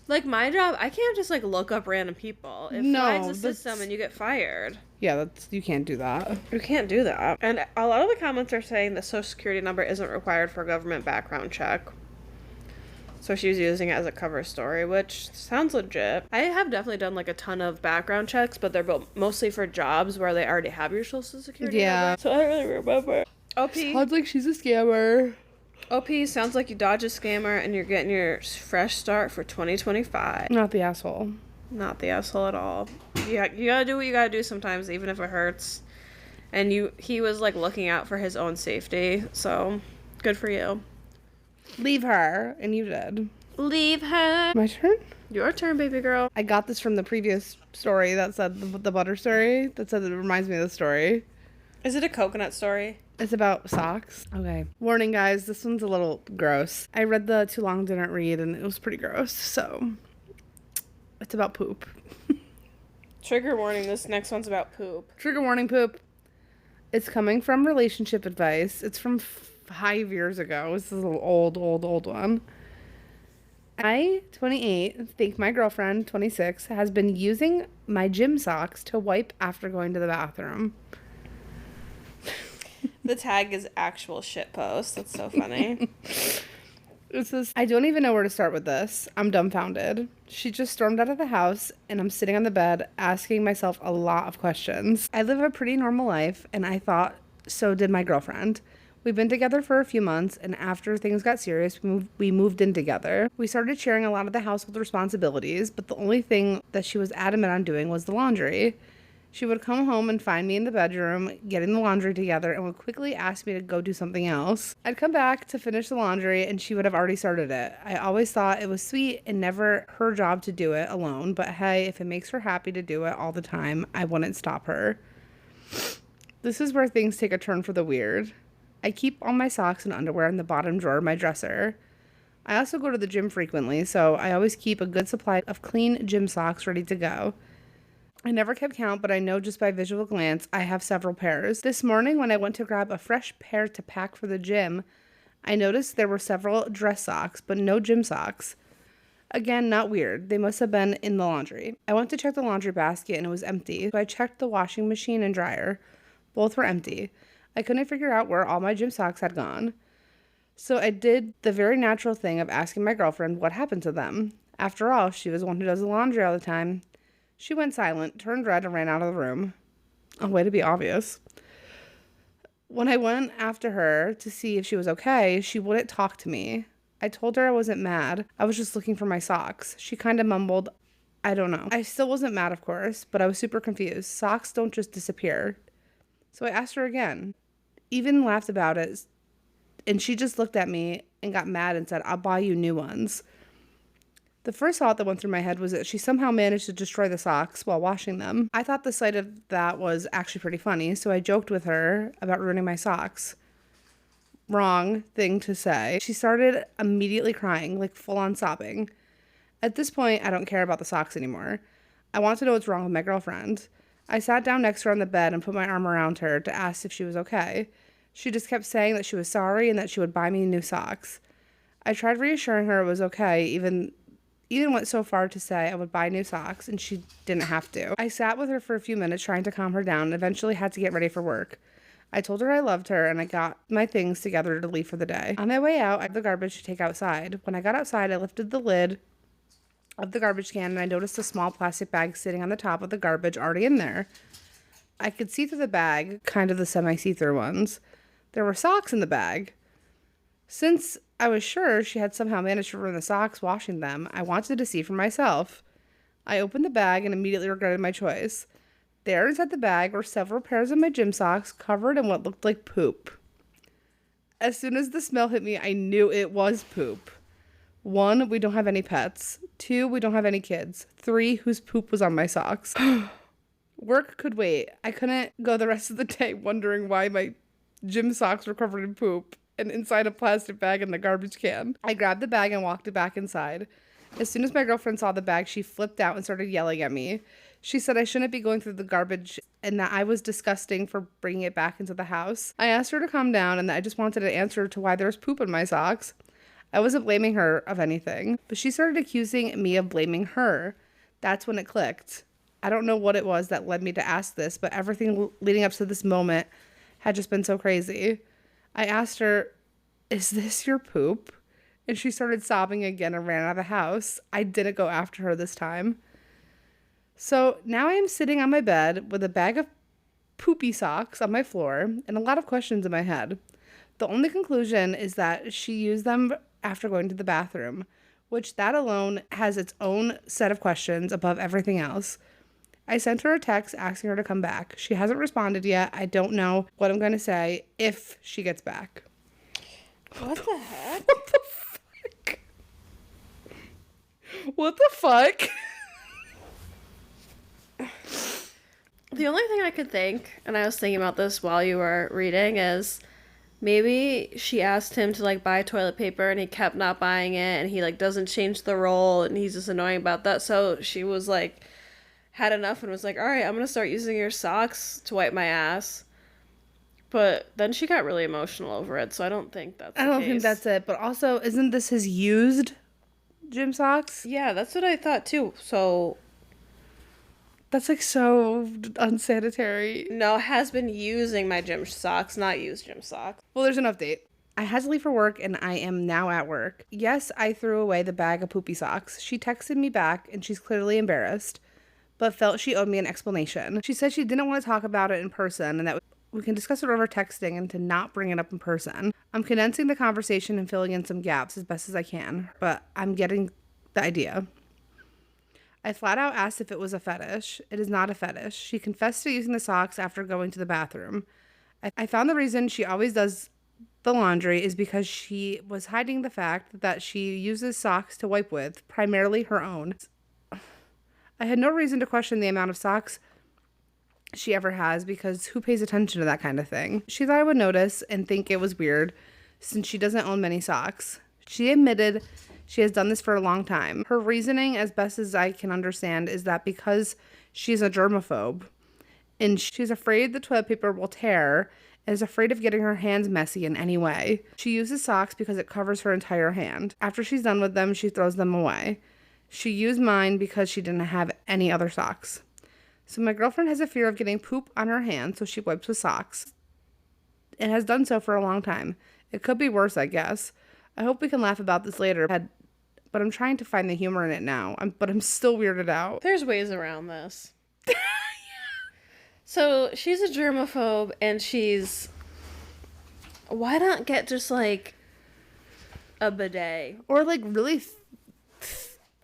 like, my job, I can't just, like, look up random people. It flags the system and you get fired. Yeah, you can't do that. You can't do that. And a lot of the comments are saying the social security number isn't required for a government background check. So she's using it as a cover story, which sounds legit. I have definitely done like a ton of background checks, but they're mostly for jobs where they already have your social security number. So I don't really remember. OP. Sounds like she's a scammer. OP, sounds like you dodge a scammer and you're getting your fresh start for 2025. Not the asshole. Not the asshole at all. Yeah, you gotta do what you gotta do sometimes, even if it hurts. And he was like looking out for his own safety, so good for you. Leave her, and you did. Leave her. My turn? Your turn, baby girl. I got this from the previous story that said the butter story. That said it reminds me of the story. Is it a coconut story? It's about socks. Okay. Warning, guys. This one's a little gross. I read the Too Long Didn't Read, and it was pretty gross. So, it's about poop. Trigger warning. This next one's about poop. Trigger warning, poop. It's coming from relationship advice. It's from 5 years ago. This is an old one. I, 28, think my girlfriend, 26, has been using my gym socks to wipe after going to the bathroom. The tag is actual shitpost. That's so funny. I don't even know where to start with this. I'm dumbfounded. She just stormed out of the house, and I'm sitting on the bed asking myself a lot of questions. I live a pretty normal life, and I thought so did my girlfriend. We've been together for a few months, and after things got serious, we moved in together. We started sharing a lot of the household responsibilities, but the only thing that she was adamant on doing was the laundry. She would come home and find me in the bedroom, getting the laundry together, and would quickly ask me to go do something else. I'd come back to finish the laundry, and she would have already started it. I always thought it was sweet and never her job to do it alone, but hey, if it makes her happy to do it all the time, I wouldn't stop her. This is where things take a turn for the weird. I keep all my socks and underwear in the bottom drawer of my dresser. I also go to the gym frequently, so I always keep a good supply of clean gym socks ready to go. I never kept count, but I know just by visual glance I have several pairs. This morning when I went to grab a fresh pair to pack for the gym, I noticed there were several dress socks, but no gym socks. Again, not weird. They must have been in the laundry. I went to check the laundry basket and it was empty, so I checked the washing machine and dryer. Both were empty. I couldn't figure out where all my gym socks had gone. So I did the very natural thing of asking my girlfriend what happened to them. After all, she was the one who does the laundry all the time. She went silent, turned red, and ran out of the room. A way to be obvious. When I went after her to see if she was okay, she wouldn't talk to me. I told her I wasn't mad. I was just looking for my socks. She kind of mumbled, I don't know. I still wasn't mad, of course, but I was super confused. Socks don't just disappear. So I asked her again, even laughed about it, and she just looked at me and got mad and said, I'll buy you new ones. The first thought that went through my head was that she somehow managed to destroy the socks while washing them. I thought the sight of that was actually pretty funny, so I joked with her about ruining my socks. Wrong thing to say. She started immediately crying, like full-on sobbing. At this point, I don't care about the socks anymore. I want to know what's wrong with my girlfriend. I sat down next to her on the bed and put my arm around her to ask if she was okay. She just kept saying that she was sorry and that she would buy me new socks. I tried reassuring her it was okay, even went so far to say I would buy new socks, and she didn't have to. I sat with her for a few minutes trying to calm her down and eventually had to get ready for work. I told her I loved her, and I got my things together to leave for the day. On my way out, I had the garbage to take outside. When I got outside, I lifted the lid of the garbage can, and I noticed a small plastic bag sitting on the top of the garbage already in there. I could see through the bag, kind of the semi-see-through ones. There were socks in the bag. Since I was sure she had somehow managed to ruin the socks washing them, I wanted to see for myself. I opened the bag and immediately regretted my choice. There inside the bag were several pairs of my gym socks covered in what looked like poop. As soon as the smell hit me, I knew it was poop. 1, we don't have any pets. 2, we don't have any kids. 3, whose poop was on my socks. Work could wait. I couldn't go the rest of the day wondering why my gym socks were covered in poop and inside a plastic bag in the garbage can. I grabbed the bag and walked it back inside. As soon as my girlfriend saw the bag, she flipped out and started yelling at me. She said I shouldn't be going through the garbage and that I was disgusting for bringing it back into the house. I asked her to calm down and that I just wanted an answer to why there was poop in my socks. I wasn't blaming her of anything, but she started accusing me of blaming her. That's when it clicked. I don't know what it was that led me to ask this, but everything leading up to this moment had just been so crazy. I asked her, is this your poop? And she started sobbing again and ran out of the house. I didn't go after her this time. So now I am sitting on my bed with a bag of poopy socks on my floor and a lot of questions in my head. The only conclusion is that she used them after going to the bathroom, which that alone has its own set of questions above everything else. I sent her a text asking her to come back. She hasn't responded yet. I don't know what I'm going to say if she gets back. What the heck? What the fuck? What the fuck? The only thing I could think, and I was thinking about this while you were reading, is maybe she asked him to like buy toilet paper and he kept not buying it and he like doesn't change the roll and he's just annoying about that. So she was like, had enough and was like, all right, I'm going to start using your socks to wipe my ass. But then she got really emotional over it, so I don't think that's I don't think that's it. But also, isn't this his used gym socks? Yeah, that's what I thought too. So that's like so unsanitary. No, has been using my gym socks, not used gym socks. Well, there's an update. I had to leave for work and I am now at work. Yes, I threw away the bag of poopy socks. She texted me back and she's clearly embarrassed, but felt she owed me an explanation. She said she didn't want to talk about it in person and that we can discuss it over texting and to not bring it up in person. I'm condensing the conversation and filling in some gaps as best as I can, but I'm getting the idea. I flat out asked if it was a fetish. It is not a fetish. She confessed to using the socks after going to the bathroom. I found the reason she always does the laundry is because she was hiding the fact that she uses socks to wipe with, primarily her own. I had no reason to question the amount of socks she ever has because who pays attention to that kind of thing? She thought I would notice and think it was weird since she doesn't own many socks. She admitted she has done this for a long time. Her reasoning, as best as I can understand, is that because she's a germaphobe and she's afraid the toilet paper will tear and is afraid of getting her hands messy in any way. She uses socks because it covers her entire hand. After she's done with them, she throws them away. She used mine because she didn't have any other socks. So my girlfriend has a fear of getting poop on her hands, so she wipes with socks. And has done so for a long time. It could be worse, I guess. I hope we can laugh about this later, but I'm trying to find the humor in it now. But I'm still weirded out. There's ways around this. So she's a germaphobe, and she's. Why not get just like a bidet? Or like really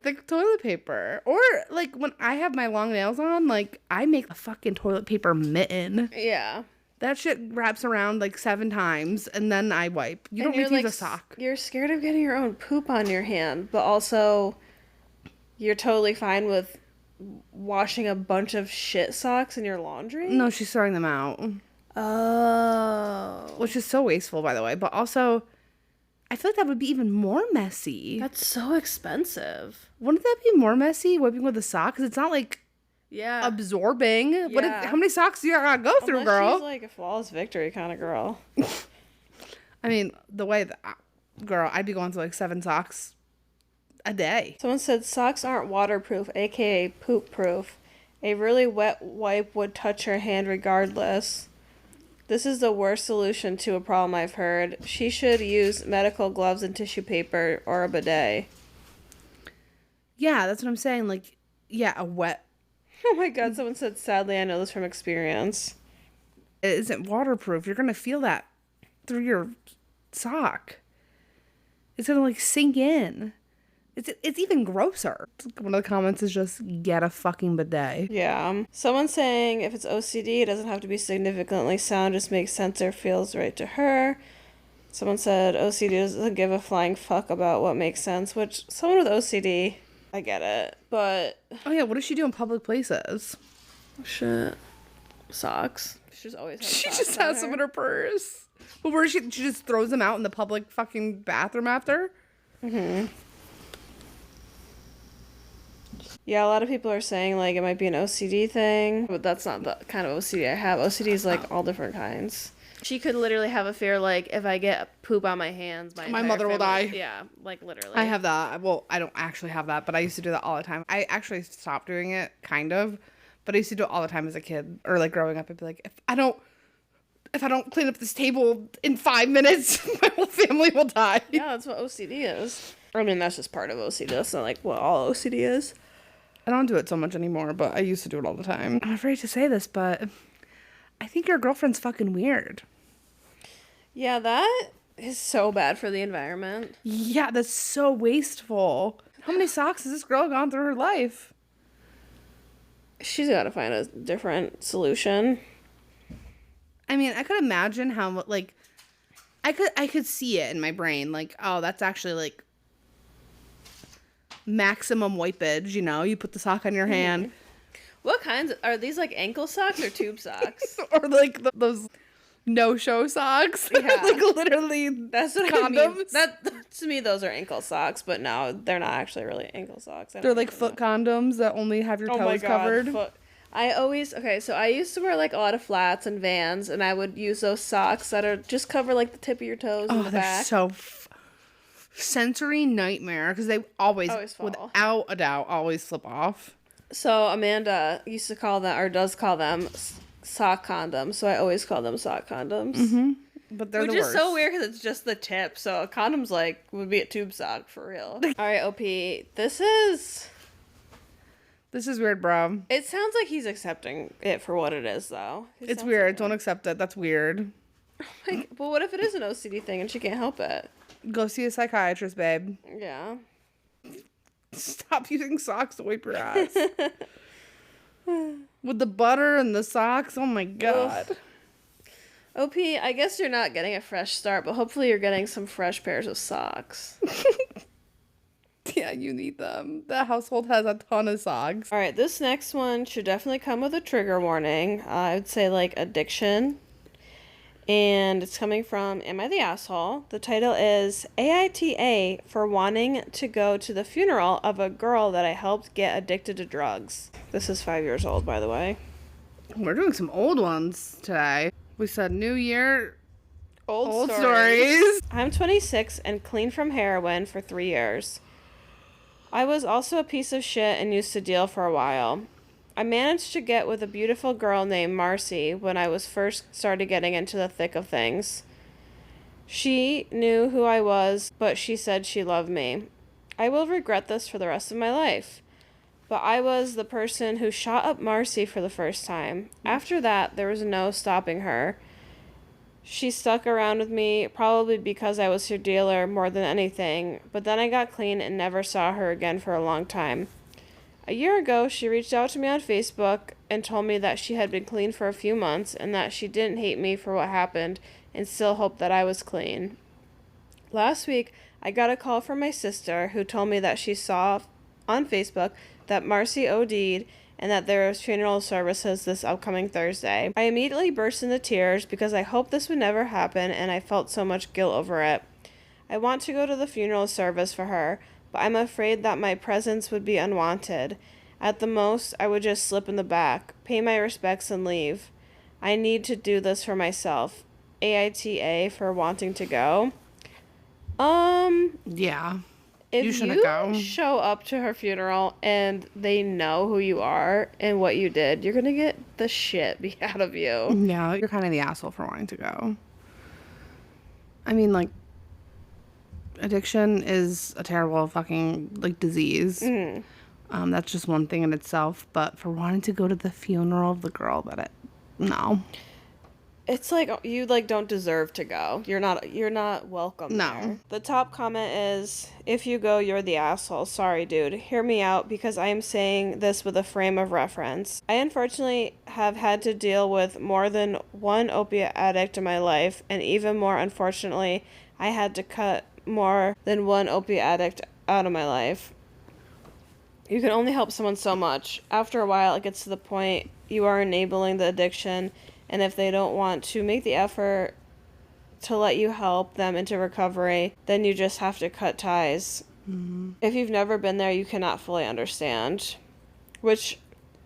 thick toilet paper. Or like when I have my long nails on, like I make a fucking toilet paper mitten. Yeah. That shit wraps around like 7 times and then I wipe. You don't need to use a sock. You're scared of getting your own poop on your hand, but also you're totally fine with washing a bunch of shit socks in your laundry? No, she's throwing them out. Oh. Which is so wasteful, by the way. But also, I feel like that would be even more messy. That's so expensive. Wouldn't that be more messy, wiping with a sock? Because it's not like absorbing. Yeah. How many socks do you gotta go through, girl? She's like a flawless victory kind of girl. I mean, the way that, girl, I'd be going through like 7 socks a day. Someone said socks aren't waterproof, aka poop proof. A really wet wipe would touch her hand regardless. This is the worst solution to a problem I've heard. She should use medical gloves and tissue paper or a bidet. Yeah, that's what I'm saying. Like, yeah, a wet. Oh my god, someone said, sadly, I know this from experience. It isn't waterproof. You're going to feel that through your sock. It's going to like sink in. It's even grosser. One of the comments is just, get a fucking bidet. Yeah. Someone saying if it's OCD, it doesn't have to be significantly sound, just makes sense or feels right to her. Someone said OCD doesn't give a flying fuck about what makes sense, which someone with OCD, I get it. But... Oh yeah, what does she do in public places? Shit. Socks. She just has them in her purse. But where she just throws them out in the public fucking bathroom after? Mm-hmm. Yeah, a lot of people are saying, like, it might be an OCD thing, but that's not the kind of OCD I have. OCD is, like, all different kinds. She could literally have a fear, like, if I get poop on my hands, my mother will die. Yeah, like, literally. I have that. Well, I don't actually have that, but I used to do that all the time. I actually stopped doing it, kind of, but I used to do it all the time as a kid, or, like, growing up. I'd be like, if I don't clean up this table in 5 minutes, my whole family will die. Yeah, that's what OCD is. I mean, that's just part of OCD. That's not, like, what all OCD is. I don't do it so much anymore, but I used to do it all the time. I'm afraid to say this, but I think your girlfriend's fucking weird. Yeah, that is so bad for the environment. Yeah, that's so wasteful. How many socks has this girl gone through her life? She's got to find a different solution. I mean, I could imagine how, like, I could see it in my brain. Like, oh, that's actually, like, maximum wipage, you know? You put the sock on your hand. What kinds are these, like ankle socks or tube socks? Or like those no-show socks. Yeah. Like literally that's what condoms. I mean. That to me those are ankle socks, but no, they're not actually really ankle socks. They're like foot condoms that only have your toes covered. I used to wear like a lot of flats and Vans, and I would use those socks that are just cover like the tip of your toes and the back. So sensory nightmare, because they always fall. Without a doubt, always slip off. So Amanda used to call them, or does call them, sock condoms. So I always call them sock condoms. Mm-hmm. But they're the worst. Which is so weird because it's just the tip. So a condom's like would be a tube sock for real. All right, OP. This is weird, bro. It sounds like he's accepting it for what it is, though. It's weird. Don't accept it. That's weird. Like, but what if it is an OCD thing and she can't help it? Go see a psychiatrist, babe. Yeah. Stop using socks to wipe your ass. With the butter and the socks, oh my god. Ugh. OP, I guess you're not getting a fresh start, but hopefully you're getting some fresh pairs of socks. Yeah, you need them. The household has a ton of socks. All right, this next one should definitely come with a trigger warning. I would say, like, addiction. And it's coming from Am I the Asshole? The title is AITA for wanting to go to the funeral of a girl that I helped get addicted to drugs. This is 5 years old, by the way. We're doing some old ones today. We said New Year, old stories. I'm 26 and clean from heroin for 3 years. I was also a piece of shit and used to deal for a while. I managed to get with a beautiful girl named Marcy when I was first started getting into the thick of things. She knew who I was, but she said she loved me. I will regret this for the rest of my life. But I was the person who shot up Marcy for the first time. After that, there was no stopping her. She stuck around with me, probably because I was her dealer more than anything, but then I got clean and never saw her again for a long time. A year ago, she reached out to me on Facebook and told me that she had been clean for a few months and that she didn't hate me for what happened and still hoped that I was clean. Last week, I got a call from my sister who told me that she saw on Facebook that Marcy OD'd and that there was funeral services this upcoming Thursday. I immediately burst into tears because I hoped this would never happen and I felt so much guilt over it. I want to go to the funeral service for her, but I'm afraid that my presence would be unwanted. At the most, I would just slip in the back, pay my respects, and leave. I need to do this for myself. AITA for wanting to go. Yeah. If You shouldn't you go. show up to her funeral and they know who you are and what you did, you're gonna get the shit beat out of you. Yeah, you're kind of the asshole for wanting to go. I mean, like, addiction is a terrible fucking, like, disease. That's just one thing in itself. But for wanting to go to the funeral of the girl no. It's like you like don't deserve to go. You're not welcome. No. There. The top comment is, if you go, you're the asshole. Sorry, dude. Hear me out because I am saying this with a frame of reference. I unfortunately have had to deal with more than one opiate addict in my life, and even more unfortunately, I had to cut more than one opiate addict out of my life. You can only help someone so much. After a while, it gets to the point you are enabling the addiction. And if they don't want to make the effort to let you help them into recovery, then you just have to cut ties. Mm-hmm. If you've never been there, you cannot fully understand. Which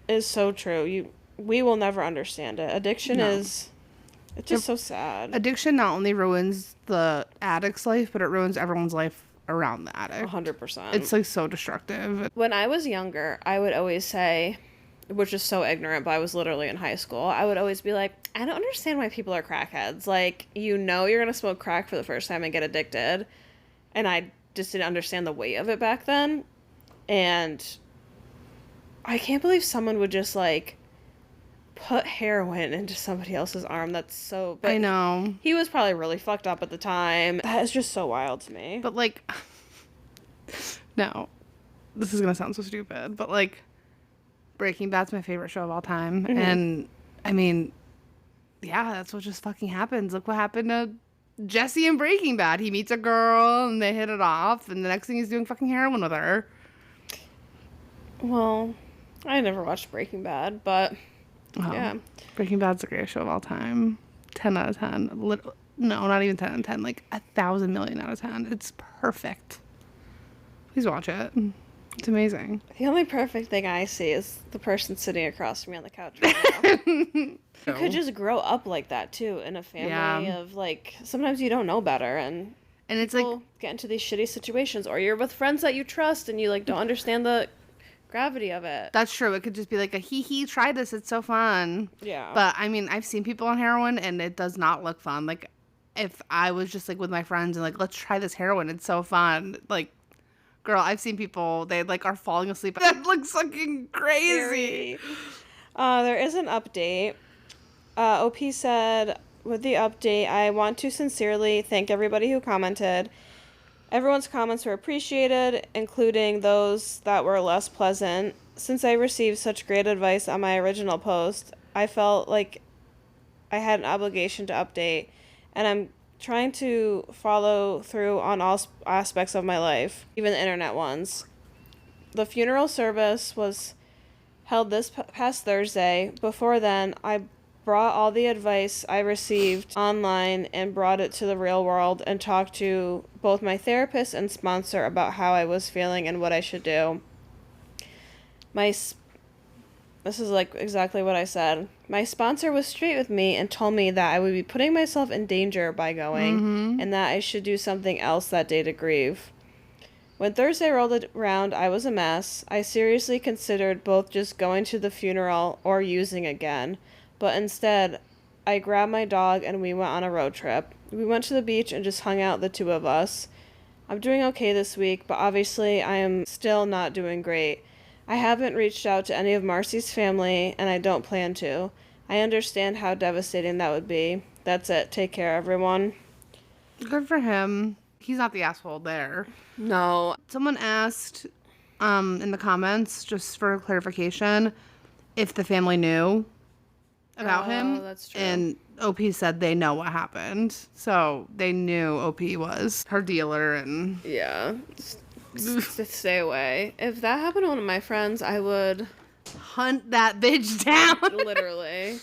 is so true. We will never understand it. Addiction is... It's just so sad. Addiction not only ruins the addict's life, but it ruins everyone's life around the addict. 100%. It's, like, so destructive. When I was younger, I would always say... which is so ignorant, but I was literally in high school. I would always be like, I don't understand why people are crackheads. Like, you know you're going to smoke crack for the first time and get addicted. And I just didn't understand the weight of it back then. And I can't believe someone would just, like, put heroin into somebody else's arm. That's so... But I know. he was probably really fucked up at the time. That is just so wild to me. But, like... No. This is going to sound so stupid, but, like... Breaking Bad's my favorite show of all time. Mm-hmm. And, I mean, yeah, that's what just fucking happens. Look what happened to Jesse in Breaking Bad. He meets a girl, and they hit it off, and the next thing he's doing fucking heroin with her. Well, I never watched Breaking Bad, but, yeah. Breaking Bad's the greatest show of all time. 10 out of 10. No, not even 10 out of 10. Like, 1,000 million out of 10. It's perfect. Please watch it. It's amazing. The only perfect thing I see is the person sitting across from me on the couch right now. You could just grow up like that, too, in a family of, like, sometimes you don't know better, and it's like... get into these shitty situations, or you're with friends that you trust, and you, like, don't understand the gravity of it. That's true. It could just be like a hee-hee, try this, it's so fun. Yeah. But, I mean, I've seen people on heroin, and it does not look fun. Like, if I was just, like, with my friends and, like, let's try this heroin, it's so fun. Like, girl, I've seen people, they, like, are falling asleep. That looks fucking crazy. There is an update. OP said, with the update, I want to sincerely thank everybody who commented. Everyone's comments were appreciated, including those that were less pleasant. Since I received such great advice on my original post, I felt like I had an obligation to update, and I'm trying to follow through on all aspects of my life, even the internet ones. The funeral service was held this past Thursday. Before then, I brought all the advice I received online and brought it to the real world and talked to both my therapist and sponsor about how I was feeling and what I should do. This is like exactly what I said. My sponsor was straight with me and told me that I would be putting myself in danger by going, and that I should do something else that day to grieve. When Thursday rolled around, I was a mess. I seriously considered both just going to the funeral or using again, but instead, I grabbed my dog and we went on a road trip. We went to the beach and just hung out, the two of us. I'm doing okay this week, but obviously I am still not doing great. I haven't reached out to any of Marcy's family, and I don't plan to. I understand how devastating that would be. That's it. Take care, everyone. Good for him. He's not the asshole there. No. Someone asked in the comments, just for clarification, if the family knew about him. That's true. And OP said they know what happened. So they knew OP was her dealer and... Yeah. Just stay away. If that happened to one of my friends, I would... hunt that bitch down. Literally.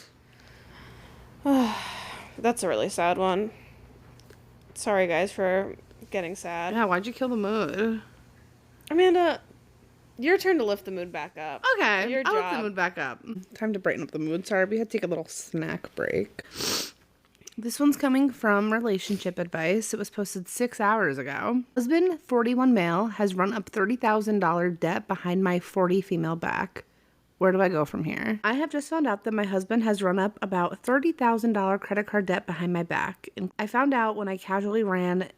That's a really sad one. Sorry, guys, for getting sad. Yeah, why'd you kill the mood? Amanda, your turn to lift the mood back up. Okay, Your I'll job. lift the mood back up. Time to brighten up the mood. Sorry, we had to take a little snack break. This one's coming from Relationship Advice. It was posted 6 hours ago. Husband, 41 male, has run up $30,000 debt behind my 40 female back. Where do I go from here? I have just found out that my husband has run up about $30,000 credit card debt behind my back. And I found out when I casually ran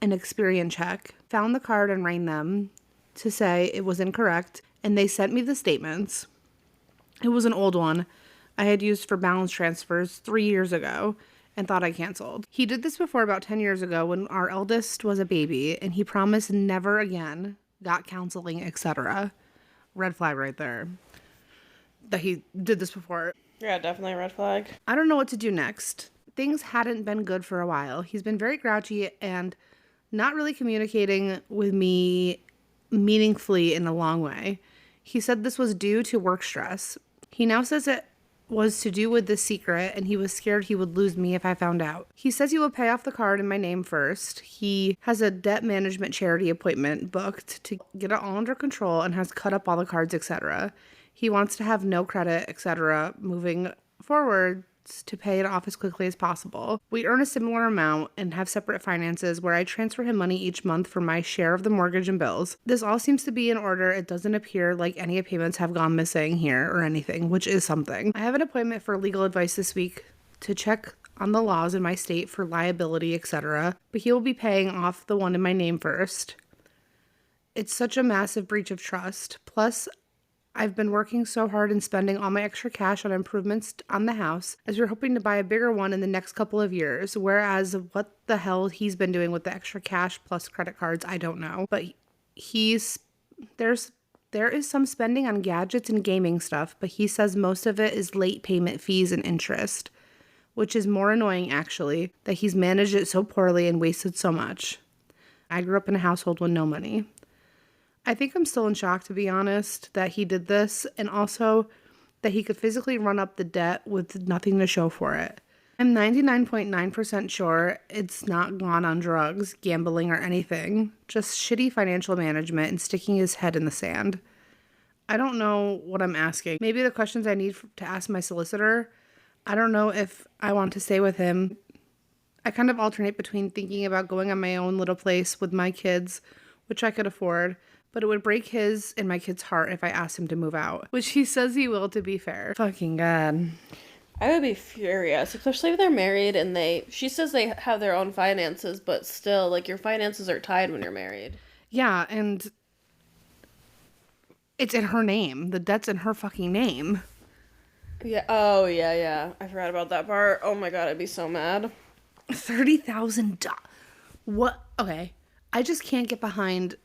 an Experian check, found the card and rang them to say it was incorrect, and they sent me the statements. It was an old one I had used for balance transfers 3 years ago and thought I canceled. He did this before about 10 years ago when our eldest was a baby, and he promised never again, got counseling, etc. Red flag right there. That he did this before. Yeah, definitely a red flag. I don't know what to do next. Things hadn't been good for a while. He's been very grouchy and not really communicating with me meaningfully in a long way. He said this was due to work stress. He now says it was to do with the secret, and he was scared he would lose me if I found out. He says he will pay off the card in my name first. He has a debt management charity appointment booked to get it all under control and has cut up all the cards, etc. He wants to have no credit, etc. moving forward to pay it off as quickly as possible. We earn a similar amount and have separate finances where I transfer him money each month for my share of the mortgage and bills. This all seems to be in order. It doesn't appear like any payments have gone missing here or anything, which is something. I have an appointment for legal advice this week to check on the laws in my state for liability, etc. But he will be paying off the one in my name first. It's such a massive breach of trust. Plus, I've been working so hard and spending all my extra cash on improvements on the house as we're hoping to buy a bigger one in the next couple of years. Whereas what the hell he's been doing with the extra cash plus credit cards, I don't know. But there is some spending on gadgets and gaming stuff, but he says most of it is late payment fees and interest, which is more annoying actually, that he's managed it so poorly and wasted so much. I grew up in a household with no money. I think I'm still in shock, to be honest, that he did this, and also that he could physically run up the debt with nothing to show for it. I'm 99.9% sure it's not gone on drugs, gambling, or anything, just shitty financial management and sticking his head in the sand. I don't know what I'm asking. Maybe the questions I need to ask my solicitor. I don't know if I want to stay with him. I kind of alternate between thinking about going on my own little place with my kids, which I could afford, but it would break his and my kid's heart if I asked him to move out, which he says he will, to be fair. Fucking God. I would be furious, especially if they're married and she says they have their own finances, but still, like, your finances are tied when you're married. Yeah, and it's in her name. The debt's in her fucking name. Yeah. Oh, yeah. I forgot about that part. Oh my God, I'd be so mad. $30,000. What? Okay. I just can't get behind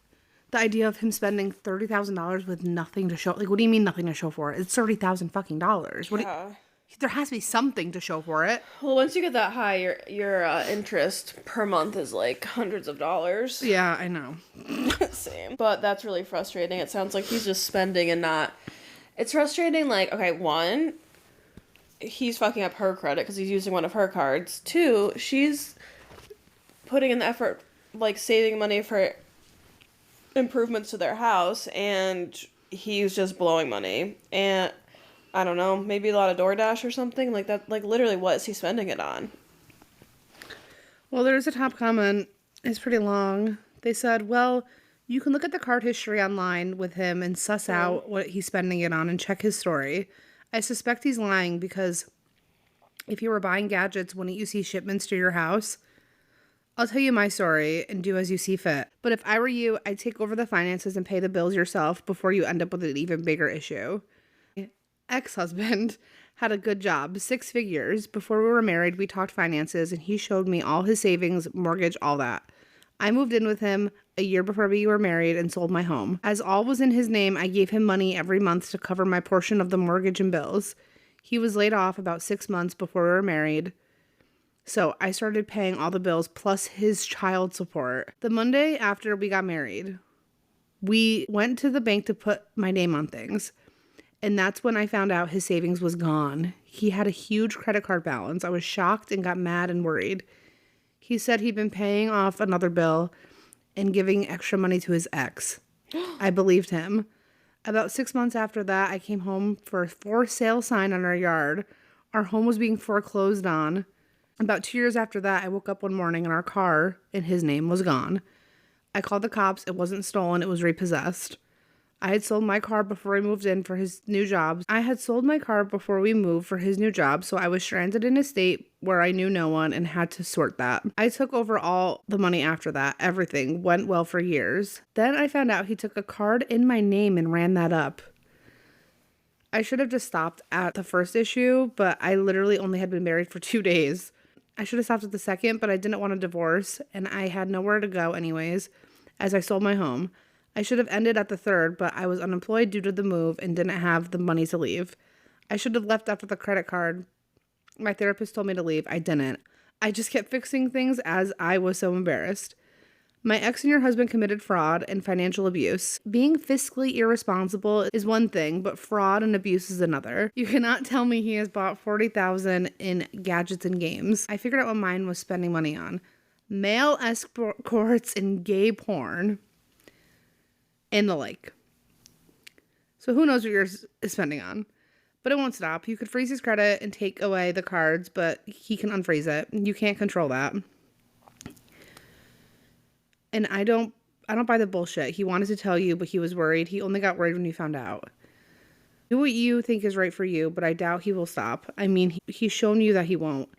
the idea of him spending $30,000 with nothing to show. Like, what do you mean nothing to show for it? It's $30,000 fucking dollars. There has to be something to show for it. Well, once you get that high, your interest per month is like hundreds of dollars. Yeah, I know. Same. But that's really frustrating. It sounds like he's just spending and not... It's frustrating, like, okay, one, he's fucking up her credit because he's using one of her cards. Two, she's putting in the effort, like, saving money for improvements to their house, and he's just blowing money. And I don't know, maybe a lot of DoorDash or something like that. Like, literally, what is he spending it on? Well, there's a top comment. It's pretty long. They said, well, you can look at the card history online with him and suss out what he's spending it on and check his story. I suspect he's lying because if you were buying gadgets, wouldn't you see shipments to your house? I'll tell you my story and do as you see fit. But if I were you, I'd take over the finances and pay the bills yourself before you end up with an even bigger issue. Ex-husband had a good job, 6 figures. Before we were married, we talked finances and he showed me all his savings, mortgage, all that. I moved in with him a year before we were married and sold my home. As all was in his name, I gave him money every month to cover my portion of the mortgage and bills. He was laid off about 6 months before we were married. So I started paying all the bills plus his child support. The Monday after we got married, we went to the bank to put my name on things. And that's when I found out his savings was gone. He had a huge credit card balance. I was shocked and got mad and worried. He said he'd been paying off another bill and giving extra money to his ex. I believed him. About 6 months after that, I came home for a for sale sign on our yard. Our home was being foreclosed on. About 2 years after that, I woke up one morning and our car in his name was gone. I called the cops. It wasn't stolen. It was repossessed. I had sold my car before we moved in for his new job. So I was stranded in a state where I knew no one and had to sort that. I took over all the money after that. Everything went well for years. Then I found out he took a card in my name and ran that up. I should have just stopped at the first issue, but I literally only had been married for 2 days. I should have stopped at the second, but I didn't want a divorce, and I had nowhere to go anyways, as I sold my home. I should have ended at the third, but I was unemployed due to the move and didn't have the money to leave. I should have left after the credit card. My therapist told me to leave. I didn't. I just kept fixing things as I was so embarrassed. My ex and your husband committed fraud and financial abuse. Being fiscally irresponsible is one thing, but fraud and abuse is another. You cannot tell me he has bought $40,000 in gadgets and games. I figured out what mine was spending money on. Male escorts and gay porn. And the like. So who knows what yours is spending on. But it won't stop. You could freeze his credit and take away the cards, but he can unfreeze it. You can't control that. And I don't buy the bullshit. He wanted to tell you, but he was worried. He only got worried when he found out. Do what you think is right for you, but I doubt he will stop. I mean, he's shown you that he won't.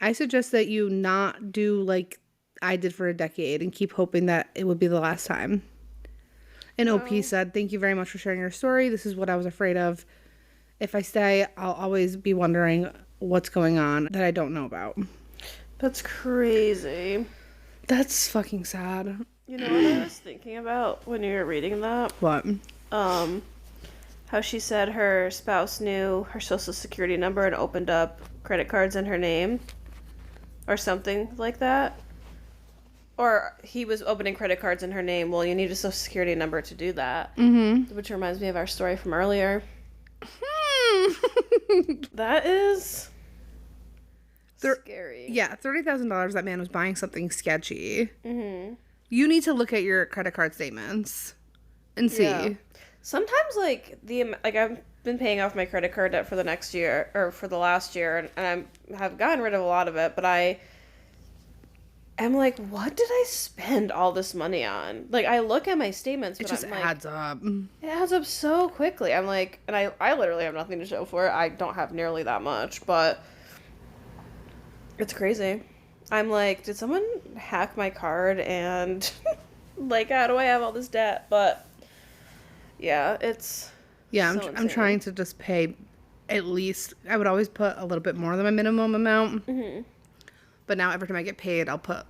I suggest that you not do like I did for a decade and keep hoping that it would be the last time. And OP said, thank you very much for sharing your story. This is what I was afraid of. If I stay, I'll always be wondering what's going on that I don't know about. That's crazy. That's fucking sad. You know what I was thinking about when you were reading that? What? How she said her spouse knew her social security number and opened up credit cards in her name. Or something like that. Or he was opening credit cards in her name. Well, you need a social security number to do that. Mm-hmm. Which reminds me of our story from earlier. That is scary. Yeah, $30,000 that man was buying something sketchy. Mm-hmm. You need to look at your credit card statements and see. Yeah. Sometimes, I've been paying off my credit card debt for the next year, or for the last year, and I have gotten rid of a lot of it, but I'm like, what did I spend all this money on? Like, I look at my statements, but it just adds up. It adds up so quickly. I'm like, and I literally have nothing to show for it. I don't have nearly that much, but it's crazy. I'm like, did someone hack my card and like, how do I have all this debt? But yeah, it's I'm trying to just pay at least. I would always put a little bit more than my minimum amount. Mm-hmm. But now every time I get paid, I'll put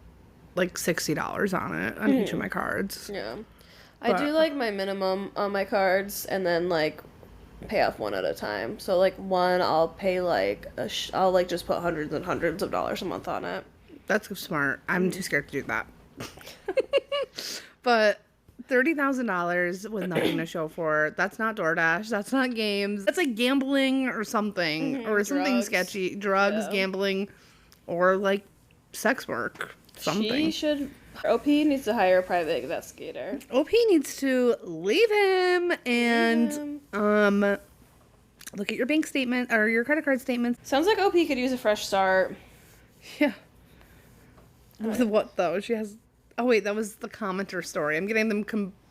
like $60 on it on each of my cards. Yeah. I do like my minimum on my cards and then like pay off one at a time. So like one, I'll pay like I'll like just put hundreds and hundreds of dollars a month on it. That's smart. I'm too scared to do that. But $30,000 with nothing to show for it. That's not DoorDash. That's not games. That's like gambling or something. Mm-hmm. Or something sketchy. Drugs, gambling, or like sex work. Something. OP needs to hire a private investigator. OP needs to leave him and look at your bank statement or your credit card statements. Sounds like OP could use a fresh start. Yeah. With what though? She has. Oh wait, that was the commenter story. I'm getting them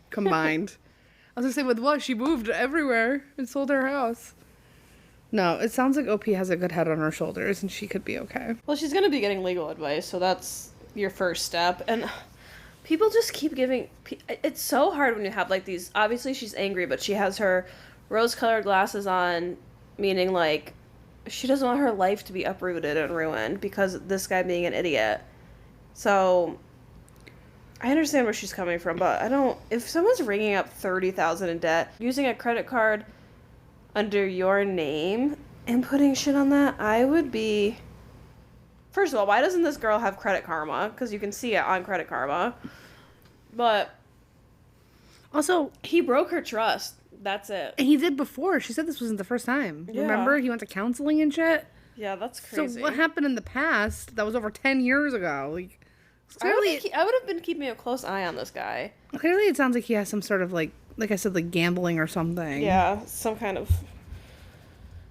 combined. I was gonna say with what? She moved everywhere and sold her house. No, it sounds like OP has a good head on her shoulders and she could be okay. Well, she's gonna be getting legal advice, so that's your first step. And people just keep giving... It's so hard when you have, like, these... Obviously, she's angry, but she has her rose-colored glasses on, meaning, like, she doesn't want her life to be uprooted and ruined because of this guy being an idiot. So, I understand where she's coming from, but I don't... If someone's ringing up $30,000 in debt, using a credit card under your name and putting shit on that, I would be... First of all, why doesn't this girl have Credit Karma? Because you can see it on Credit Karma. But... Also... He broke her trust. That's it. And he did before. She said this wasn't the first time. Yeah. Remember? He went to counseling and shit. Yeah, that's crazy. So what happened in the past? That was over 10 years ago. Like, clearly, I would have been keeping a close eye on this guy. Clearly, it sounds like he has some sort of, like I said, like gambling or something. Yeah, some kind of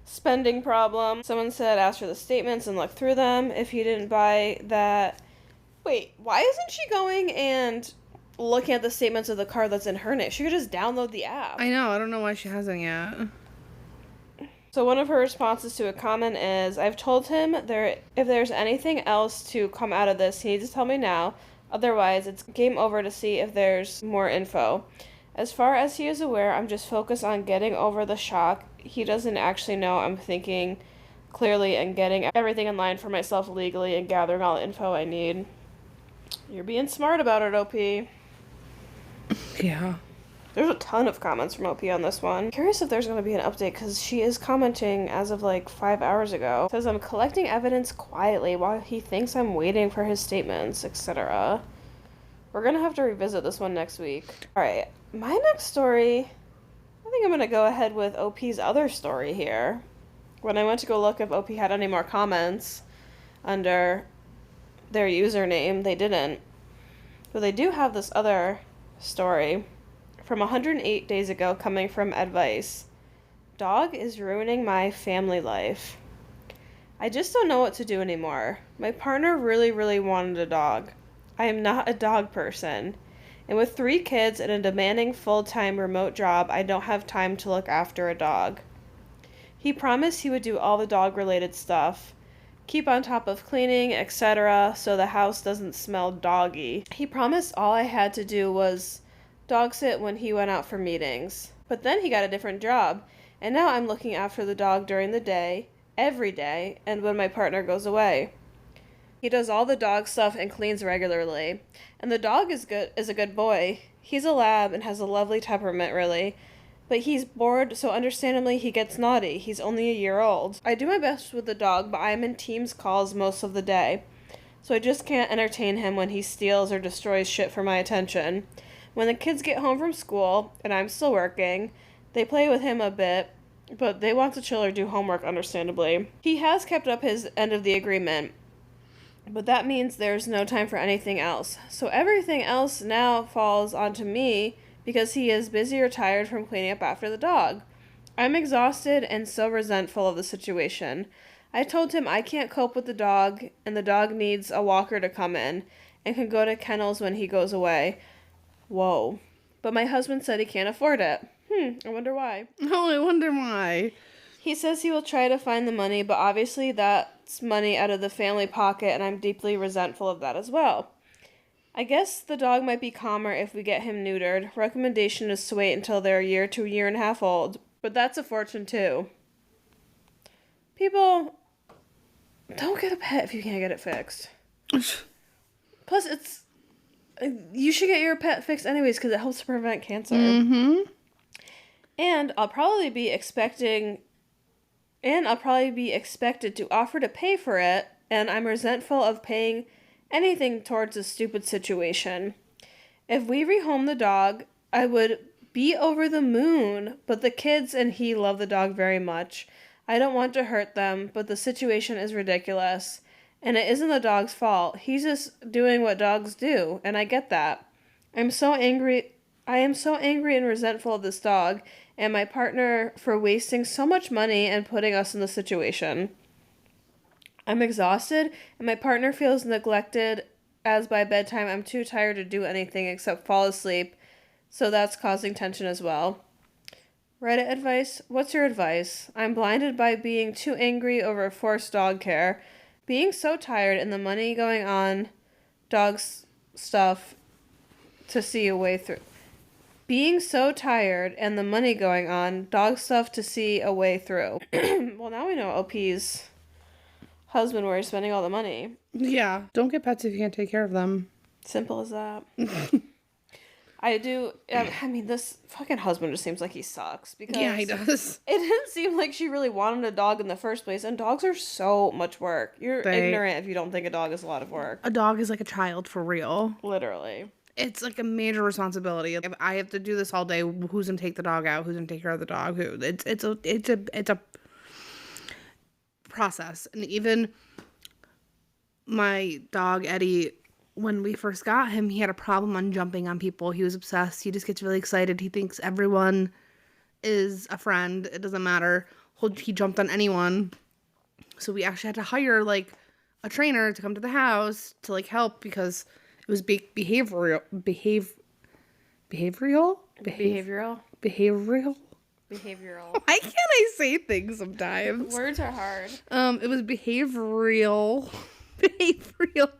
spending problem. Someone said ask for the statements and look through them. If he didn't buy that... Wait, why isn't she going and looking at the statements of the car that's in her name? She could just download the app. I know. I don't know why she hasn't yet. So one of her responses to a comment is, I've told him if there's anything else to come out of this, he needs to tell me now. Otherwise, it's game over to see if there's more info. As far as he is aware, I'm just focused on getting over the shock. He doesn't actually know I'm thinking clearly and getting everything in line for myself legally and gathering all the info I need. You're being smart about it, OP. Yeah. There's a ton of comments from OP on this one. Curious if there's going to be an update, because she is commenting as of like 5 hours ago. Says, I'm collecting evidence quietly while he thinks I'm waiting for his statements, etc. We're going to have to revisit this one next week. Alright, my next story, I think I'm going to go ahead with OP's other story here. When I went to go look if OP had any more comments under their username, they didn't. But they do have this other story from 108 days ago coming from Advice. Dog is ruining my family life. I just don't know what to do anymore. My partner really, really wanted a dog. I am not a dog person. And with 3 kids and a demanding full-time remote job, I don't have time to look after a dog. He promised he would do all the dog-related stuff. Keep on top of cleaning, etc., so the house doesn't smell doggy. He promised all I had to do was dog sit when he went out for meetings. But then he got a different job, and now I'm looking after the dog during the day, every day, and when my partner goes away. He does all the dog stuff and cleans regularly. And the dog is a good boy. He's a lab and has a lovely temperament, really. But he's bored, so understandably he gets naughty. He's only a year old. I do my best with the dog, but I'm in Teams calls most of the day. So I just can't entertain him when he steals or destroys shit for my attention. When the kids get home from school, and I'm still working, they play with him a bit, but they want to chill or do homework, understandably. He has kept up his end of the agreement, but that means there's no time for anything else. So everything else now falls onto me because he is busy or tired from cleaning up after the dog. I'm exhausted and so resentful of the situation. I told him I can't cope with the dog, and the dog needs a walker to come in, and can go to kennels when he goes away. Whoa. But my husband said he can't afford it. I wonder why. Oh, I wonder why. He says he will try to find the money, but obviously that's money out of the family pocket, and I'm deeply resentful of that as well. I guess the dog might be calmer if we get him neutered. Recommendation is to wait until they're a year to a year and a half old, but that's a fortune too. People, don't get a pet if you can't get it fixed. Plus, you should get your pet fixed anyways because it helps to prevent cancer. Mm-hmm. And I'll probably be expected to offer to pay for it, and I'm resentful of paying anything towards a stupid situation. If we rehome the dog, I would be over the moon, but the kids and he love the dog very much. I don't want to hurt them, but the situation is ridiculous. And it isn't the dog's fault. He's just doing what dogs do, and I get that. I am so angry and resentful of this dog and my partner for wasting so much money and putting us in this situation. I'm exhausted, and my partner feels neglected as by bedtime I'm too tired to do anything except fall asleep, so that's causing tension as well. Reddit advice? What's your advice? I'm blinded by being too angry over forced dog care, being so tired and the money going on dog's stuff to see a way through. Being so tired and the money going on, dog stuff to see a way through. Well, now we know OP's husband where he's spending all the money. Yeah. Don't get pets if you can't take care of them. Simple as that. I mean, this fucking husband just seems like he sucks. Because Yeah, he does. It didn't seem like she really wanted a dog in the first place, and dogs are so much work. You're ignorant if you don't think a dog is a lot of work. A dog is like a child for real. Literally. It's like a major responsibility. If I have to do this all day, who's gonna take the dog out? Who's gonna take care of the dog? Who? It's a process. And even my dog Eddie, when we first got him, he had a problem on jumping on people. He was obsessed. He just gets really excited. He thinks everyone is a friend. It doesn't matter. He jumped on anyone. So we actually had to hire like a trainer to come to the house to like help because it was behavioral. Why can't I say things sometimes? Words are hard. It was behavioral. Behavioral.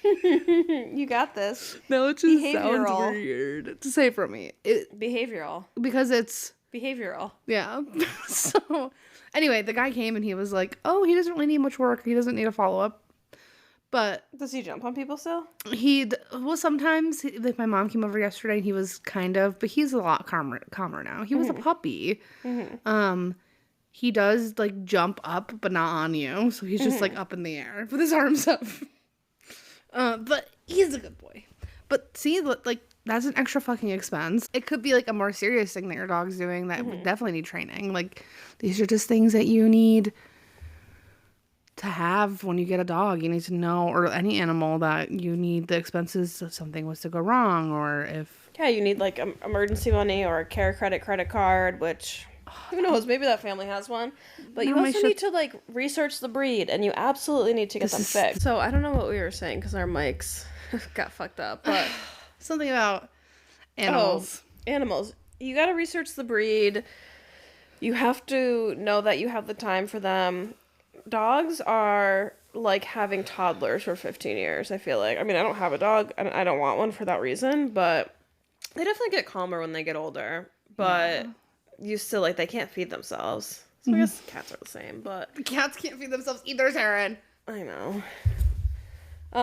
You got this. No, it just sounds weird to say from me. Behavioral. Because it's behavioral. Yeah. So, anyway, the guy came and he was like, "Oh, he doesn't really need much work. He doesn't need a follow up." But does he jump on people still? Sometimes. Like my mom came over yesterday and he was but he's a lot calmer now. He was a puppy. Mm-hmm. He does like jump up, but not on you. So he's just like up in the air with his arms up. But he's a good boy. But see, like that's an extra fucking expense. It could be like a more serious thing that your dog's doing that would definitely need training. Like these are just things that you need to have when you get a dog. You need to know, or any animal, that you need the expenses if something was to go wrong, or if you need like emergency money or a care credit card, which who knows, maybe that family has one. But you also need to like research the breed, and you absolutely need to get them fixed. So I don't know what we were saying because our mics got fucked up, but something about animals. Animals. You got to research the breed. You have to know that you have the time for them. Dogs are like having toddlers for 15 years, I feel like. I mean, I don't have a dog, and I don't want one for that reason, but they definitely get calmer when they get older. But you still, like, they can't feed themselves. So I guess cats are the same, but... Cats can't feed themselves either, Taryn. I know.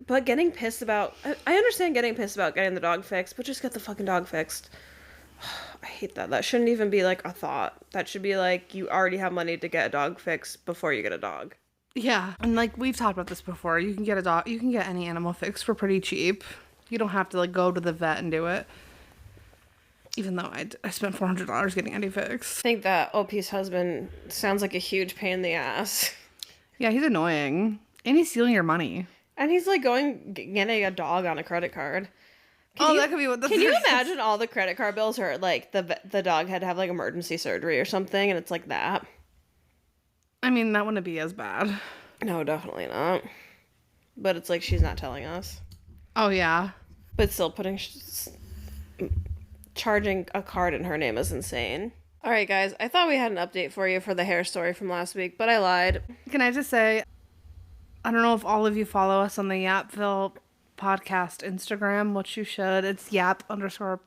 But getting pissed about... I understand getting pissed about getting the dog fixed, but just get the fucking dog fixed. I hate that. That shouldn't even be, like, a thought. That should be, like, you already have money to get a dog fixed before you get a dog. Yeah. And, like, we've talked about this before. You can get a dog... You can get any animal fixed for pretty cheap. You don't have to, like, go to the vet and do it. Even though I spent $400 getting Eddie fixed. I think that OP's husband sounds like a huge pain in the ass. Yeah, he's annoying. And he's stealing your money. And he's, like, getting a dog on a credit card. That could be what the... Can you imagine all the credit card bills are, like, the dog had to have, like, emergency surgery or something, and it's like that? I mean, that wouldn't be as bad. No, definitely not. But it's like she's not telling us. Oh, yeah. But still charging a card in her name is insane. All right, guys. I thought we had an update for you for the hair story from last week, but I lied. Can I just say, I don't know if all of you follow us on the Yapville podcast Instagram, which you should. It's Yap _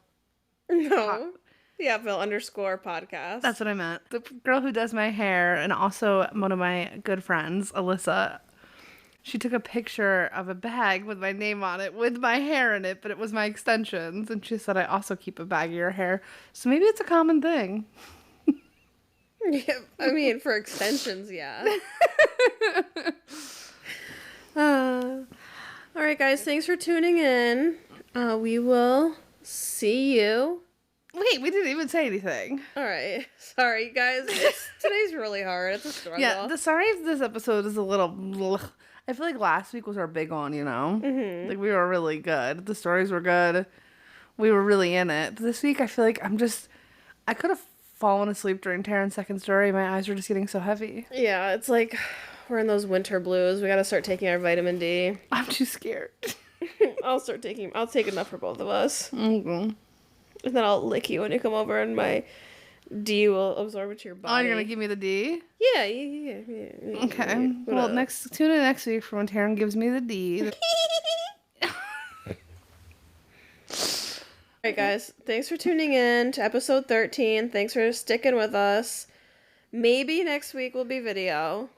No. Yapville _ podcast. That's what I meant. The girl who does my hair, and also one of my good friends, Alyssa, she took a picture of a bag with my name on it, with my hair in it, but it was my extensions. And she said, I also keep a bag of your hair. So maybe it's a common thing. Yeah, I mean, for extensions, yeah. All right, guys. Thanks for tuning in. We will see you. Wait, we didn't even say anything. All right. Sorry, guys. Today's really hard. It's a struggle. Yeah, sorry if this episode is a little... I feel like last week was our big one, you know? Mm-hmm. Like, we were really good. The stories were good. We were really in it. But this week, I feel like I could have fallen asleep during Taryn's second story. My eyes were just getting so heavy. Yeah, it's like we're in those winter blues. We gotta start taking our vitamin D. I'm too scared. I'll take enough for both of us. Mm-hmm. And then I'll lick you when you come over, and my D will absorb it to your body. Oh, you're gonna give me the D? Yeah. Okay. Well, tune in next week for when Taryn gives me the D. right, guys. Thanks for tuning in to episode 13. Thanks for sticking with us. Maybe next week will be video.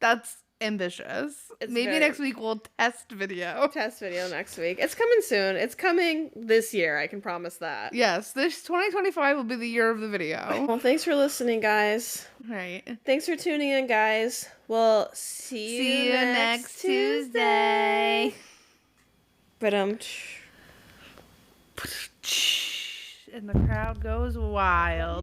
That's ambitious. Maybe next week we'll test video. Test video next week. It's coming soon. It's coming this year. I can promise that. Yes, this 2025 will be the year of the video. Well, thanks for listening, guys. Right. Thanks for tuning in, guys. We'll see you next Tuesday. But and the crowd goes wild.